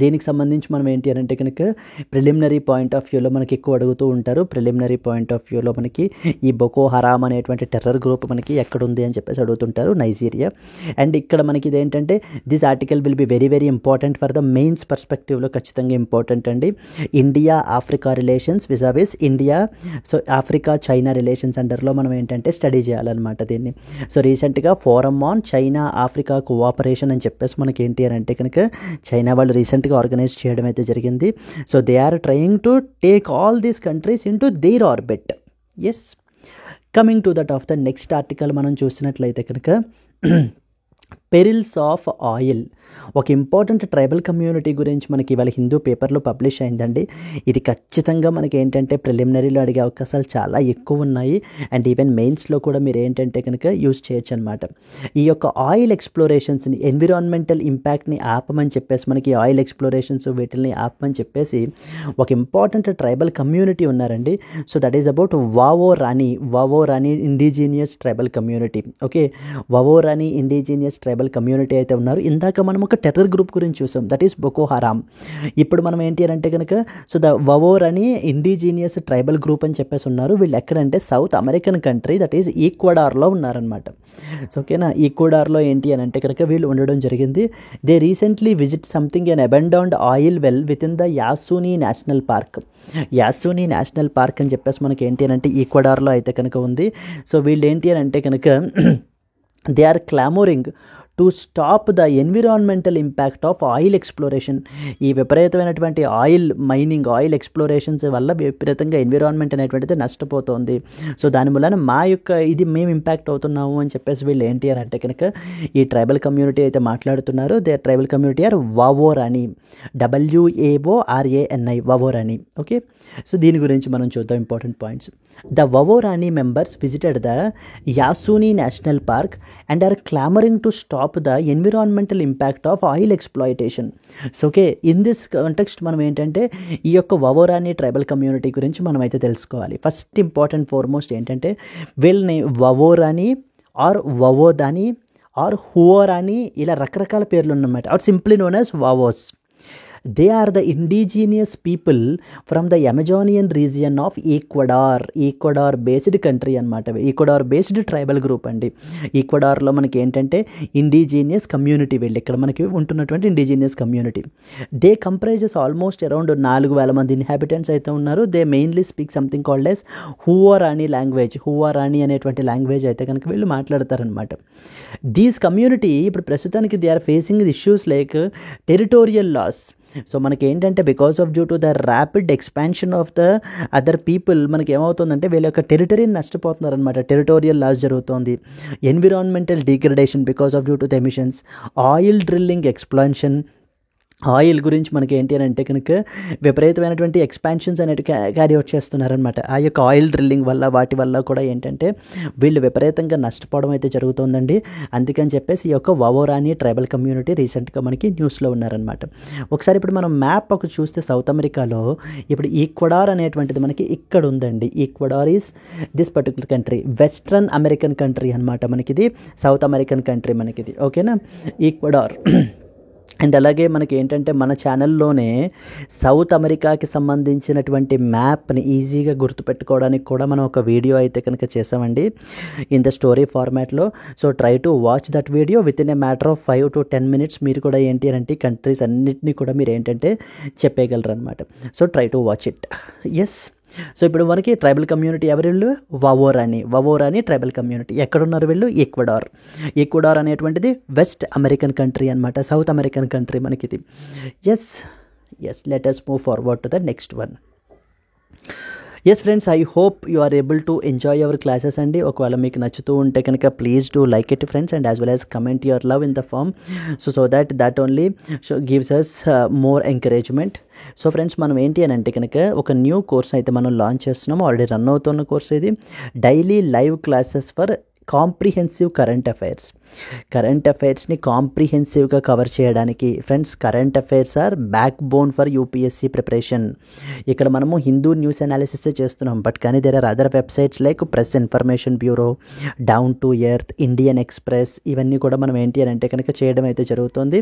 దీనికి సంబంధించి మనం ఏంటి అని అంటే కనుక ప్రిలిమినరీ పాయింట్ ఆఫ్ వ్యూలో మనకి ఎక్కువ అడుగుతూ ఉంటారు. ప్రిలిమినరీ పాయింట్ ఆఫ్ వ్యూలో మనకి ఈ బొకో హరామ్ అనేటువంటి టెర్రర్ గ్రూప్ మనకి ఎక్కడుంది అని చెప్పేసి అడుగుతుంటారు, నైజీరియా. అండ్ ఇక్కడ మనకి ఇదేంటంటే this article will be very very important for the mains పర్స్పెక్టివ్లో ఖచ్చితంగా ఇంపార్టెంట్ అండి. India Africa relations vis-à-vis India, so Africa China relations అండర్లో మనం ఏంటంటే స్టడీ చేయాలన్నమాట దీన్ని. సో రీసెంట్గా forum on China Africa cooperation అని చెప్పేసి మనకి ఏంటి అని అంటే కనుక చైనా వాళ్ళు రీసెంట్గా ఆర్గనైజ్ చేయడం అయితే జరిగింది. So they are trying to take all these countries into their orbit. Yes, coming to that of the next article మనం చూసినట్లయితే కనుక పెరిల్స్ ఆఫ్ ఆయిల్, ఒక ఇంపార్టెంట్ ట్రైబల్ కమ్యూనిటీ గురించి మనకి ఇవాళ హిందూ పేపర్లో పబ్లిష్ అయిందండి. ఇది ఖచ్చితంగా మనకి ఏంటంటే ప్రిలిమినరీలో అడిగే అవకాశాలు చాలా ఎక్కువ ఉన్నాయి. అండ్ ఈవెన్ మెయిన్స్లో కూడా మీరు ఏంటంటే కనుక యూజ్ చేయొచ్చు అనమాట. ఈ యొక్క ఆయిల్ ఎక్స్ప్లోరేషన్స్ని, ఎన్విరాన్మెంటల్ ఇంపాక్ట్ని ఆపమని చెప్పేసి మనకి ఆయిల్ ఎక్స్ప్లోరేషన్స్ వీటిని ఆపమని చెప్పేసి ఒక ఇంపార్టెంట్ ట్రైబల్ కమ్యూనిటీ ఉన్నారండి. So that is about Waorani indigenous tribal community. Okay, Waorani indigenous tribal community అయితే ఉన్నారు. ఇందాక మనం ఒక టెర్రర్ గ్రూప్ గురించి చూసాం, దట్ ఈస్ బొకో హరామ్. ఇప్పుడు మనం ఏంటి అని అంటే కనుక సో ద వవోర్ అని ఇండిజీనియస్ ట్రైబల్ గ్రూప్ అని చెప్పేసి ఉన్నారు. వీళ్ళు ఎక్కడంటే South American country, that is ఈక్వడార్లో ఉన్నారనమాట. సో ఓకేనా, ఈక్వడార్లో ఏంటి అని అంటే కనుక వీళ్ళు ఉండడం జరిగింది. They recently visit something an abandoned oil well with in the Yasuni National Park. Yasuni National park అని చెప్పేసి మనకి ఏంటి అని అంటే ఈక్వడార్లో అయితే కనుక ఉంది. సో వీళ్ళు ఏంటి అని అంటే కనుక they are clamouring to stop the environmental impact of oil exploration. ఈ విపరీతమైనటువంటి ఆయిల్ మైనింగ్, ఆయిల్ ఎక్స్ప్లోరేషన్స్ వల్ల విపరీతంగా ఎన్విరాన్మెంట్ అనేటువంటిది నష్టపోతుంది. సో దాని వలన ఇది మేము ఇంపాక్ట్ అవుతున్నాము అని చెప్పేసి వీళ్ళు ఏంటి అని అంటే కనుక ఈ ట్రైబల్ కమ్యూనిటీ అయితే మాట్లాడుతున్నారు. They tribal community are Waorani, WAVORANI, Waorani. Okay, so దీని గురించి మనం చూద్దాం important points. The Waorani members visited the Yasuni National Park and are clamouring to stop the environmental impact of oil exploitation. So okay, in this context మనం ఏంటంటే ఈ యొక్క వావోరాని tribal community గురించి మనం అయితే తెలుసుకోవాలి. ఫస్ట్ ఇంపార్టెంట్ ఫార్మోస్ట్ ఏంటంటే వీళ్ళని వావోరాని ఆర్ వావోదాని ఆర్ హువోరాని ఇలా రకరకాల పేర్లు ఉన్నమాట, are simply known as Waos. They are the indigenous people from the Amazonian region of Ecuador based country అనమాట. Ecuador based tribal group అండి. ఈక్వడార్లో మనకి ఏంటంటే ఇండిజీనియస్ కమ్యూనిటీ, వీళ్ళు ఇక్కడ మనకి ఉంటున్నటువంటి indigenous community. They comprises almost around 4,000 మంది ఇన్హాబిటెంట్స్ అయితే ఉన్నారు. They mainly speak something called as Huaorani language. Huaorani అనేటువంటి లాంగ్వేజ్ అయితే కనుక వీళ్ళు మాట్లాడతారనమాట. దీస్ కమ్యూనిటీ ఇప్పుడు ప్రస్తుతానికి they are facing issues like territorial loss. So మనకి ఏంటంటే because of due to the rapid expansion of the other people మనకి ఏమవుతుందంటే వీళ్ళ యొక్క టెరిటరీని నష్టపోతున్నారు అనమాట. టెరిటోరియల్ లాస్ జరుగుతుంది. Environmental degradation because of due to the emissions, oil drilling expansion. Oil గురించి మనకి ఏంటి అని అంటే కనుక విపరీతమైనటువంటి ఎక్స్పాన్షన్స్ అనేవి క్యారీ అవుట్ చేస్తున్నారనమాట. ఆ యొక్క ఆయిల్ డ్రిల్లింగ్ వల్ల వాటి వల్ల కూడా ఏంటంటే వీళ్ళు విపరీతంగా నష్టపోవడం అయితే జరుగుతుందండి. అందుకని చెప్పేసి ఈ యొక్క వావోరాని ట్రైబల్ కమ్యూనిటీ రీసెంట్గా మనకి న్యూస్లో ఉన్నారనమాట. ఒకసారి ఇప్పుడు మనం మ్యాప్ ఒక చూస్తే సౌత్ అమెరికాలో ఇప్పుడు ఈక్వడార్ అనేటువంటిది మనకి ఇక్కడ ఉందండి. Ecuador is this particular country, western American country అనమాట. మనకిది సౌత్ అమెరికన్ కంట్రీ మనకిది, ఓకేనా, ఈక్వడార్. అండ్ అలాగే మనకి ఏంటంటే మన ఛానల్లోనే సౌత్ అమెరికాకి సంబంధించినటువంటి మ్యాప్ని ఈజీగా గుర్తుపెట్టుకోవడానికి కూడా మనం ఒక వీడియో అయితే కనుక చేసామండి ఇన్ ద స్టోరీ ఫార్మాట్లో. So try to watch that video with in a matter of 5 to 10 minutes. మీరు కూడా ఏంటి అంటే కంట్రీస్ అన్నిటినీ కూడా మీరు ఏంటంటే చెప్పేయగలరు అనమాట. So try to watch it. Yes, so ఇప్పుడు మనకి ట్రైబల్ కమ్యూనిటీ ఎవరు వీళ్ళు? Waorani tribal community. ఎక్కడున్నారు వీళ్ళు? ఈక్వడార్ అనేటువంటిది వెస్ట్ అమెరికన్ కంట్రీ అనమాట, సౌత్ అమెరికన్ కంట్రీ మనకిది. Yes, let us move forward to the next one. Yes friends, I hope you are able to enjoy our classes అండి. ఒకవేళ మీకు నచ్చుతూ ఉంటే కనుక please do like it friends, and as well as comment your love in the form. So that only gives us more encouragement. So friends, మనం ఏంటి అని అంటే కనుక ఒక న్యూ కోర్స్ అయితే మనం లాంచ్ చేస్తున్నాము. ఆల్రెడీ రన్ అవుతున్న కోర్స్ ఇది, daily live classes for comprehensive current అఫైర్స్ని కాంప్రిహెన్సివ్గా కవర్ చేయడానికి. Friends, current affairs are backbone for UPSC preparation. ఇక్కడ మనము హిందూ న్యూస్ అనాలిసిస్ చేస్తున్నాం, బట్ కానీ there are other websites like Press Information Bureau, Down to Earth, Indian Express, ఇవన్నీ కూడా మనం ఏంటి అని అంటే కనుక చేయడం అయితే జరుగుతుంది.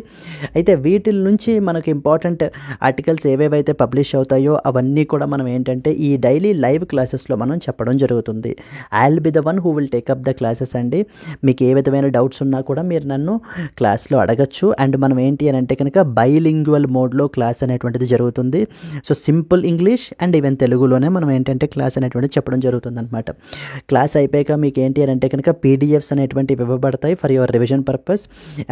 అయితే వీటి నుంచి మనకు ఇంపార్టెంట్ ఆర్టికల్స్ ఏవేవైతే పబ్లిష్ అవుతాయో అవన్నీ కూడా మనం ఏంటంటే ఈ డైలీ లైవ్ క్లాసెస్లో మనం చెప్పడం జరుగుతుంది. I will be the one who will take up the classes అండి. మీకు ఏ విధమైన డౌట్స్ ఉన్నా కూడా మీరు నన్ను క్లాస్లో అడగచ్చు. అండ్ మనం ఏంటి అని అంటే కనుక బైలింగ్వల్ మోడ్లో క్లాస్ అనేటువంటిది జరుగుతుంది. So simple English and even తెలుగులోనే మనం ఏంటంటే క్లాస్ అనేటువంటిది చెప్పడం జరుగుతుంది అనమాట. క్లాస్ అయిపోయాక మీకు ఏంటి అని అంటే కనుక పీడిఎఫ్స్ అనేటువంటివి ఇవ్వబడతాయి for your revision purpose.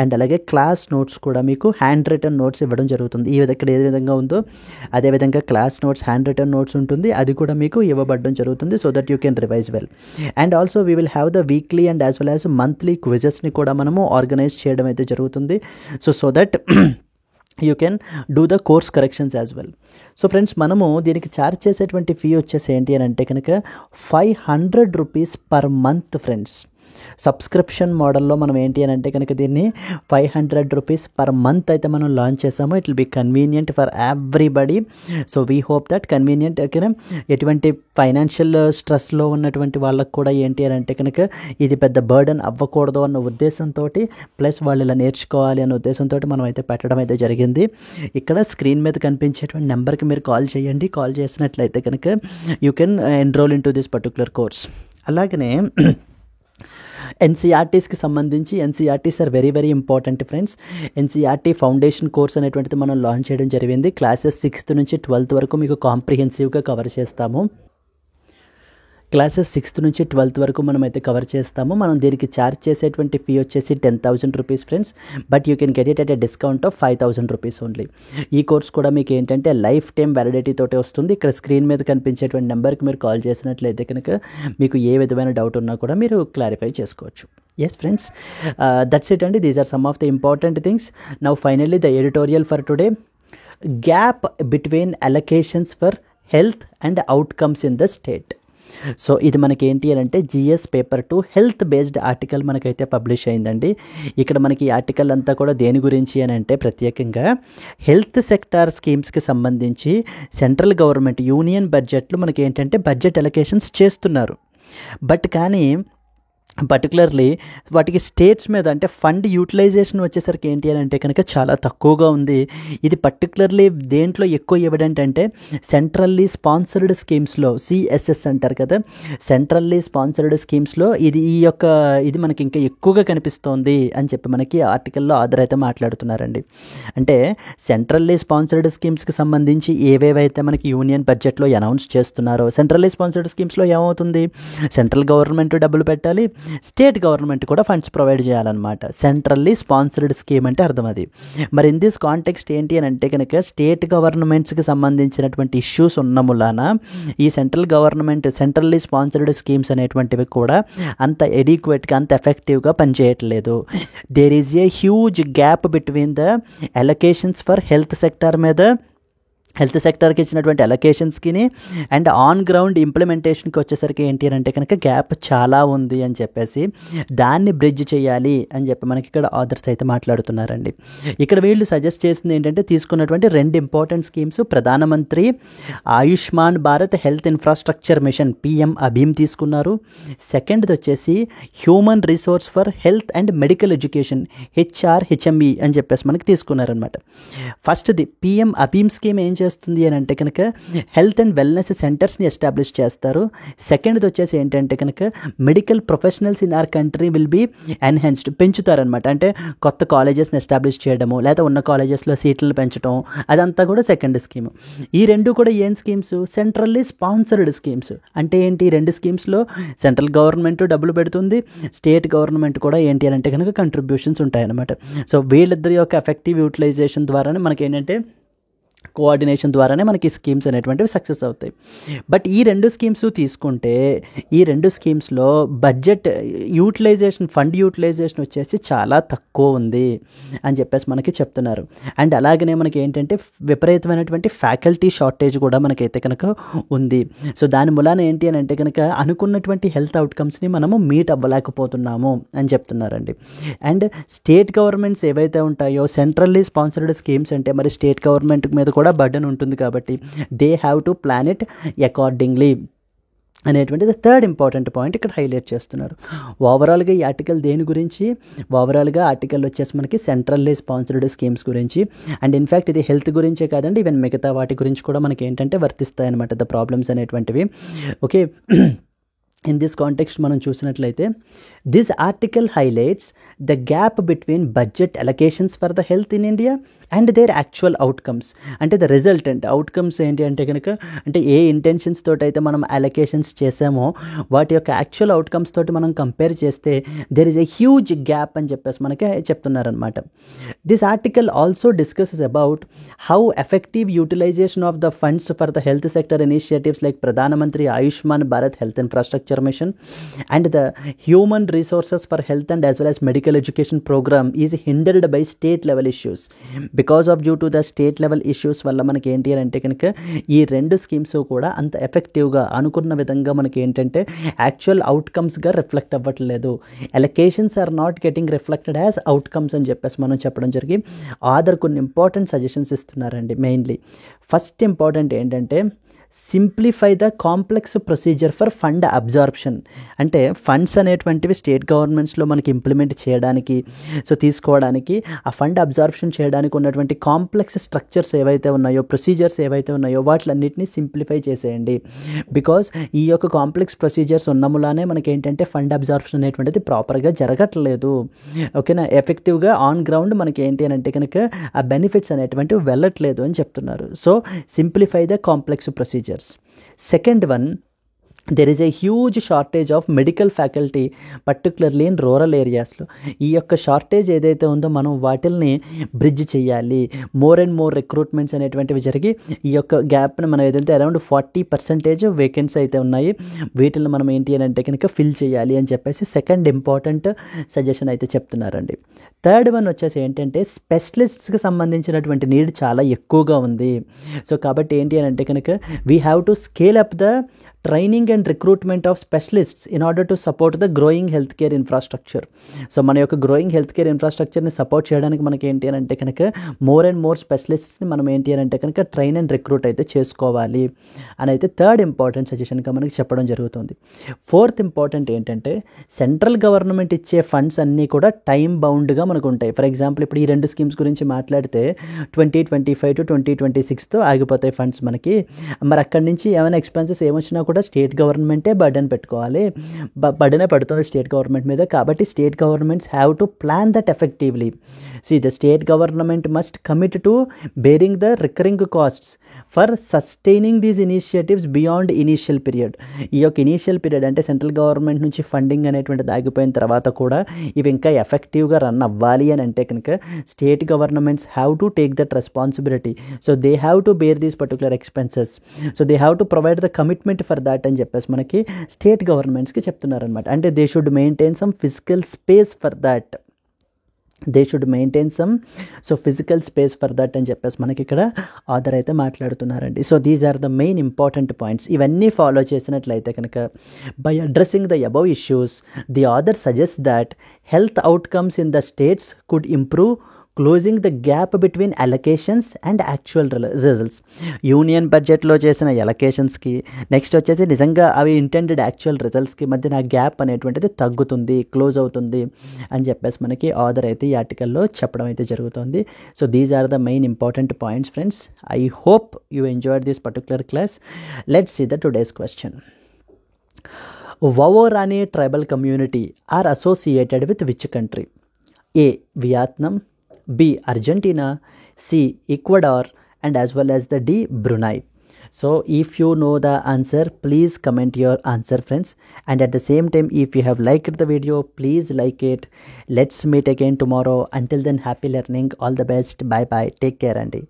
And అలాగే క్లాస్ నోట్స్ కూడా మీకు హ్యాండ్ రిటన్ నోట్స్ ఇవ్వడం జరుగుతుంది. ఇక్కడ ఏ విధంగా ఉందో అదేవిధంగా class notes, handwritten notes ఉంటుంది, అది కూడా మీకు ఇవ్వబడడం జరుగుతుంది. So that you can revise well. And also we will have the weekly and as well as monthly క్విజెస్ని కూడా మనము ఆర్గనైజ్ చేయడం అయితే జరుగుతుంది. So that you can do the course corrections as well. So friends, మనము దీనికి charge చేసేటువంటి fee వచ్చేసి ఏంటి అని అంటే కనుక 500 rupees per month friends. Subscription మోడల్లో మనం ఏంటి అని అంటే కనుక దీన్ని 500 rupees పర్ మంత్ అయితే మనం లాంచ్ చేసాము. It will be convenient for everybody. So we hope that convenient, ఓకేనా, ఎటువంటి ఫైనాన్షియల్ స్ట్రెస్లో ఉన్నటువంటి వాళ్ళకు కూడా ఏంటి అని అంటే కనుక ఇది పెద్ద బర్డన్ అవ్వకూడదు అన్న ఉద్దేశంతో, ప్లస్ వాళ్ళు ఇలా నేర్చుకోవాలి అన్న ఉద్దేశంతో మనం అయితే పెట్టడం అయితే జరిగింది. ఇక్కడ స్క్రీన్ మీద కనిపించేటువంటి నెంబర్కి మీరు కాల్ చేయండి. కాల్ చేసినట్లయితే కనుక you can enroll into this particular course. అలాగనే ఎన్సీఆర్టీస్కి సంబంధించి NCERTs are very very important friends. NCERT foundation course అనేటువంటిది మనం లాంచ్ చేయడం జరిగింది. క్లాసెస్ 6th నుంచి 12th వరకు మీకు కాంప్రిహెన్సివ్గా కవర్ చేస్తాము. క్లాసెస్ 6th నుంచి 12th వరకు మనం అయితే కవర్ చేస్తాము. మనం దీనికి ఛార్జ్ చేసేటువంటి ఫీ వచ్చేసి 10,000 rupees friends, but you can get it at a discount of 5,000 rupees only. ఈ కోర్స్ కూడా మీకు ఏంటంటే లైఫ్ టైం వ్యాలిడిటీ తోటే వస్తుంది. ఇక్కడ స్క్రీన్ మీద కనిపించేటువంటి నెంబర్కి మీరు కాల్ చేసినట్లయితే కనుక మీకు ఏ విధమైన డౌట్ ఉన్నా కూడా మీరు క్లారిఫై చేసుకోవచ్చు. ఎస్ ఫ్రెండ్స్, దట్స్ ఇట్ అండి. These are some of the important things. Now finally the editorial for today, gap between allocations for health and outcomes in the state. So ఇది మనకి ఏంటి అని అంటే GS paper 2 health based article మనకైతే publish అయిందండి. ఇక్కడ మనకి ఈ ఆర్టికల్ అంతా కూడా దేని గురించి అని అంటే ప్రత్యేకంగా హెల్త్ సెక్టార్ స్కీమ్స్కి సంబంధించి సెంట్రల్ గవర్నమెంట్ యూనియన్ బడ్జెట్లు మనకి ఏంటంటే బడ్జెట్ అలొకేషన్స్ చేస్తున్నారు. బట్ కానీ పర్టికులర్లీ వాటికి స్టేట్స్ మీద అంటే ఫండ్ యూటిలైజేషన్ వచ్చేసరికి ఏంటి అని అంటే కనుక చాలా తక్కువగా ఉంది. ఇది పర్టికులర్లీ దేంట్లో ఎక్కువ ఎవిడెంట్ అంటే సెంట్రల్లీ స్పాన్సర్డ్ స్కీమ్స్లో, సిఎస్ఎస్ అంటారు కదా, సెంట్రల్లీ స్పాన్సర్డ్ స్కీమ్స్లో ఇది మనకి ఇంకా ఎక్కువగా కనిపిస్తోంది అని చెప్పి మనకి ఆర్టికల్లో ఆధార్ అయితే మాట్లాడుతున్నారండి. అంటే సెంట్రల్లీ స్పాన్సర్డ్ స్కీమ్స్కి సంబంధించి ఏవేవైతే మనకి యూనియన్ బడ్జెట్లో అనౌన్స్ చేస్తున్నారో, సెంట్రల్లీ స్పాన్సర్డ్ స్కీమ్స్లో ఏమవుతుంది, సెంట్రల్ గవర్నమెంట్ డబ్బులు పెట్టాలి, స్టేట్ గవర్నమెంట్ కూడా ఫండ్స్ ప్రొవైడ్ చేయాలన్నమాట. సెంట్రల్లీ స్పాన్సర్డ్ స్కీమ్ అంటే అర్థం అది. మరి ఇన్ దిస్ కాంటెక్స్ట్ ఏంటి అని అంటే కనుక స్టేట్ గవర్నమెంట్స్కి సంబంధించినటువంటి ఇష్యూస్ ఉన్న మూలాన ఈ సెంట్రల్లీ స్పాన్సర్డ్ స్కీమ్స్ అనేటువంటివి కూడా అంత ఎడిక్వేట్గా అంత ఎఫెక్టివ్గా పనిచేయట్లేదు. There is a huge gap between the allocations for health సెక్టార్కి ఇచ్చినటువంటి అలొకేషన్స్కి అండ్ ఆన్ గ్రౌండ్ ఇంప్లిమెంటేషన్కి వచ్చేసరికి ఏంటి అని అంటే కనుక గ్యాప్ చాలా ఉంది అని చెప్పేసి దాన్ని బ్రిడ్జ్ చేయాలి అని చెప్పి మనకి ఇక్కడ ఆథర్స్ అయితే మాట్లాడుతున్నారండి. ఇక్కడ వీళ్ళు సజెస్ట్ చేసింది ఏంటంటే తీసుకున్నటువంటి 2 important schemes, Pradhan Mantri Ayushman Bharat health infrastructure mission PM అభీమ్ తీసుకున్నారు. సెకండ్ది వచ్చేసి human resource for health and medical education HRHME అని చెప్పేసి మనకి తీసుకున్నారనమాట. ఫస్ట్ది పిఎం అభీమ్ స్కీమ్ ఏం చేస్తుంది అని అంటే కనుక హెల్త్ అండ్ వెల్నెస్ సెంటర్స్ని ఎస్టాబ్లిష్ చేస్తారు. సెకండ్ది వచ్చేసి ఏంటంటే కనుక medical professionals in our country will be enhanced, పెంచుతారనమాట. అంటే కొత్త కాలేజెస్ని ఎస్టాబ్లిష్ చేయడము లేదా ఉన్న కాలేజెస్లో సీట్లను పెంచడం అదంతా కూడా సెకండ్ స్కీమ్. ఈ 2 కూడా ఏం స్కీమ్స్? Centrally sponsored schemes. అంటే ఏంటి? ఈ 2 స్కీమ్స్లో సెంట్రల్ గవర్నమెంట్ డబ్బులు పెడుతుంది, స్టేట్ గవర్నమెంట్ కూడా ఏంటి అని అంటే కనుక కంట్రిబ్యూషన్స్ ఉంటాయన్నమాట. సో వీళ్ళిద్దరి యొక్క ఎఫెక్టివ్ యూటిలైజేషన్ ద్వారానే మనకి ఏంటంటే కోఆర్డినేషన్ ద్వారానే మనకి స్కీమ్స్ అనేటువంటివి సక్సెస్ అవుతాయి. బట్ ఈ 2 స్కీమ్స్ తీసుకుంటే ఈ 2 స్కీమ్స్లో బడ్జెట్ యూటిలైజేషన్, ఫండ్ యూటిలైజేషన్ వచ్చేసి చాలా తక్కువ ఉంది అని చెప్పేసి మనకి చెప్తున్నారు. అండ్ అలాగనే మనకి ఏంటంటే విపరీతమైనటువంటి ఫ్యాకల్టీ షార్టేజ్ కూడా మనకైతే కనుక ఉంది. సో దాని మూలాన ఏంటి అని అంటే కనుక అనుకున్నటువంటి హెల్త్ అవుట్కమ్స్ని మనము మీట్ అవ్వలేకపోతున్నాము అని చెప్తున్నారండి. అండ్ స్టేట్ గవర్నమెంట్స్ ఏవైతే ఉంటాయో సెంట్రల్లీ స్పాన్సర్డ్ స్కీమ్స్ అంటే మరి స్టేట్ గవర్నమెంట్ మీద కూడా బర్డెన్ ఉంటుంది కాబట్టి they have to plan it accordingly అనేటువంటిది 3rd ఇంపార్టెంట్ పాయింట్ ఇక్కడ హైలైట్ చేస్తున్నారు. ఓవరాల్గా ఈ ఆర్టికల్ దేని గురించి? ఓవరాల్గా ఆర్టికల్ వచ్చేసి మనకి సెంట్రల్లీ స్పాన్సర్డ్ స్కీమ్స్ గురించి. అండ్ ఇన్ఫ్యాక్ట్ ఇది హెల్త్ గురించే కాదండి, ఈవెన్ మిగతా వాటి గురించి కూడా మనకి ఏంటంటే వర్తిస్తాయి అనమాట ద ప్రాబ్లమ్స్ అనేటువంటివి. ఓకే, ఇన్ దిస్ కాంటెక్స్ట్ మనం చూసినట్లయితే this article highlights the gap between budget allocations for the health in India and their actual outcomes. అంటే ద రిజల్టెంట్ అవుట్కమ్స్ ఏంటి అంటే కనుక అంటే ఏ ఇంటెన్షన్స్ తోటి అయితే మనం అలొకేషన్స్ చేసామో వాటి యొక్క యాక్చువల్ అవుట్కమ్స్ తోటి మనం కంపేర్ చేస్తే there is a huge gap అని చెప్పేసి మనకి చెప్తున్నారనమాట. This article also discusses about how effective utilisation of the funds for the health sector initiatives like Pradhan Mantri Ayushman Bharat health infrastructure mission and the human resources for health and as well as medical education programme is hindered by state level issues. Because of due to the state level issues వల్ల మనకి ఏంటి అని అంటే కనుక ఈ 2 schemes కూడా అంత ఎఫెక్టివ్గా అనుకున్న విధంగా మనకి ఏంటంటే యాక్చువల్ అవుట్కమ్స్గా రిఫ్లెక్ట్ అవ్వట్లేదు. Allocations are not getting reflected as outcomes అని చెప్పేసి మనం చెప్పడం జరిగి ఆథర్ కొన్ని ఇంపార్టెంట్ సజెషన్స్ ఇస్తున్నారండి. మెయిన్లీ ఫస్ట్ ఇంపార్టెంట్ ఏంటంటే simplify the complex procedure for fund absorption. అంటే ఫండ్స్ అనేటువంటివి స్టేట్ గవర్నమెంట్స్లో మనకి ఇంప్లిమెంట్ చేయడానికి తీసుకోవడానికి ఆ ఫండ్ అబ్జార్ప్షన్ చేయడానికి ఉన్నటువంటి కాంప్లెక్స్ స్ట్రక్చర్స్ ఏవైతే ఉన్నాయో ప్రొసీజర్స్ ఏవైతే ఉన్నాయో వాటిలన్నింటినీ సింప్లిఫై చేసేయండి. బికాజ్ ఈ యొక్క కాంప్లెక్స్ ప్రొసీజర్స్ ఉన్నములానే మనకి ఏంటంటే ఫండ్ అబ్జార్ప్షన్ అనేటువంటిది ప్రాపర్గా జరగట్లేదు. ఓకేనా, ఎఫెక్టివ్గా ఆన్ గ్రౌండ్ మనకి ఏంటి అని అంటే కనుక ఆ బెనిఫిట్స్ అనేటువంటివి వెళ్ళట్లేదు అని చెప్తున్నారు. So simplify the complex procedures. Second one, there is a huge shortage of medical faculty particularly in rural areasలో. ఈ యొక్క షార్టేజ్ ఏదైతే ఉందో మనం వాటిల్ని బ్రిడ్జ్ చేయాలి. మోర్ అండ్ మోర్ రిక్రూట్మెంట్స్ అనేటువంటివి జరిగి ఈ యొక్క గ్యాప్ని మనం ఏదైతే అరౌండ్ 40% వేకెన్సీ అయితే ఉన్నాయి వీటిని మనం ఏంటి అని అంటే కనుక ఫిల్ చేయాలి అని చెప్పేసి సెకండ్ ఇంపార్టెంట్ సజెషన్ అయితే చెప్తున్నారండి. థర్డ్ వన్ వచ్చేసి ఏంటంటే స్పెషలిస్ట్స్కి సంబంధించినటువంటి నీడ్ చాలా ఎక్కువగా ఉంది. సో కాబట్టి ఏంటి అని అంటే కనుక we have to scale up the training and recruitment of specialists in order to support the growing health care infrastructure. So మన యొక్క గ్రోయింగ్ హెల్త్ కేర్ ఇన్ఫ్రాస్ట్రక్చర్ని సపోర్ట్ చేయడానికి మనకి ఏంటి అని అంటే కనుక మోర్ అండ్ మోర్ స్పెషలిస్ట్స్ని మనం ఏంటి అని అంటే కనుక ట్రైన్ అండ్ రిక్రూట్ అయితే చేసుకోవాలి అని అయితే థర్డ్ ఇంపార్టెంట్ సజెషన్గా మనకి చెప్పడం జరుగుతుంది. ఫోర్త్ ఇంపార్టెంట్ ఏంటంటే సెంట్రల్ గవర్నమెంట్ ఇచ్చే ఫండ్స్ అన్నీ కూడా టైం బౌండ్గా మనకు ఉంటాయి. ఫర్ ఎగ్జాంపుల్ ఇప్పుడు ఈ 2 స్కీమ్స్ గురించి మాట్లాడితే 2025 to 2026తో ఆగిపోతాయి ఫండ్స్ మనకి. మరి అక్కడి నుంచి ఏమైనా ఎక్స్పెన్సెస్ ఏమొచ్చినా కూడా స్టేట్ గవర్నమెంటే బర్డెన్ పెట్టుకోవాలి. బర్డెనే పడుతుంది స్టేట్ గవర్నమెంట్ మీద. కాబట్టి state governments have to plan that effectively. the state government must commit to bearing the recurring costs for sustaining these initiatives beyond initial period. ఈ యొక్క ఇనీషియల్ పీరియడ్ అంటే సెంట్రల్ గవర్నమెంట్ నుంచి funding అనేటువంటిది ఆగిపోయిన తర్వాత కూడా ఇవి ఇంకా ఎఫెక్టివ్గా రన్ అవ్వాలి అని అంటే కనుక state governments have to take that responsibility. So they have to bear these particular expenses. So they have to provide the commitment for that అని చెప్పేసి మనకి స్టేట్ గవర్నమెంట్స్కి చెప్తున్నారనమాట. అంటే they should maintain some physical space for that. Physical space for that అని చెప్పేసి మనకి ఇక్కడ ఆథర్ అయితే మాట్లాడుతున్నారండి. So these are the main important points. ఇవన్నీ ఫాలో చేసినట్లయితే కనుక by addressing the above issues the author suggest that health outcomes in the states could improve, closing the gap between allocations and actual results. Union బడ్జెట్లో చేసిన అలొకేషన్స్కి next వచ్చేసి నిజంగా అవి intended actual రిజల్ట్స్కి మధ్యన gap అనేటువంటిది తగ్గుతుంది, క్లోజ్ అవుతుంది అని చెప్పేసి మనకి ఆథర్ అయితే ఈ ఆర్టికల్లో చెప్పడం అయితే జరుగుతుంది. So these are the main important points friends. I hope you enjoyed this particular class. Let's see the today's question. Waorani tribal community are associated with which country? A. Vietnam, B. Argentina, C. Ecuador, and as well as the D. Brunei. So if you know the answer, please comment your answer friends, and at the same time if you have liked the video, please like it. Let's meet again tomorrow. Until then, happy learning. All the best. Bye bye. Take care Andy.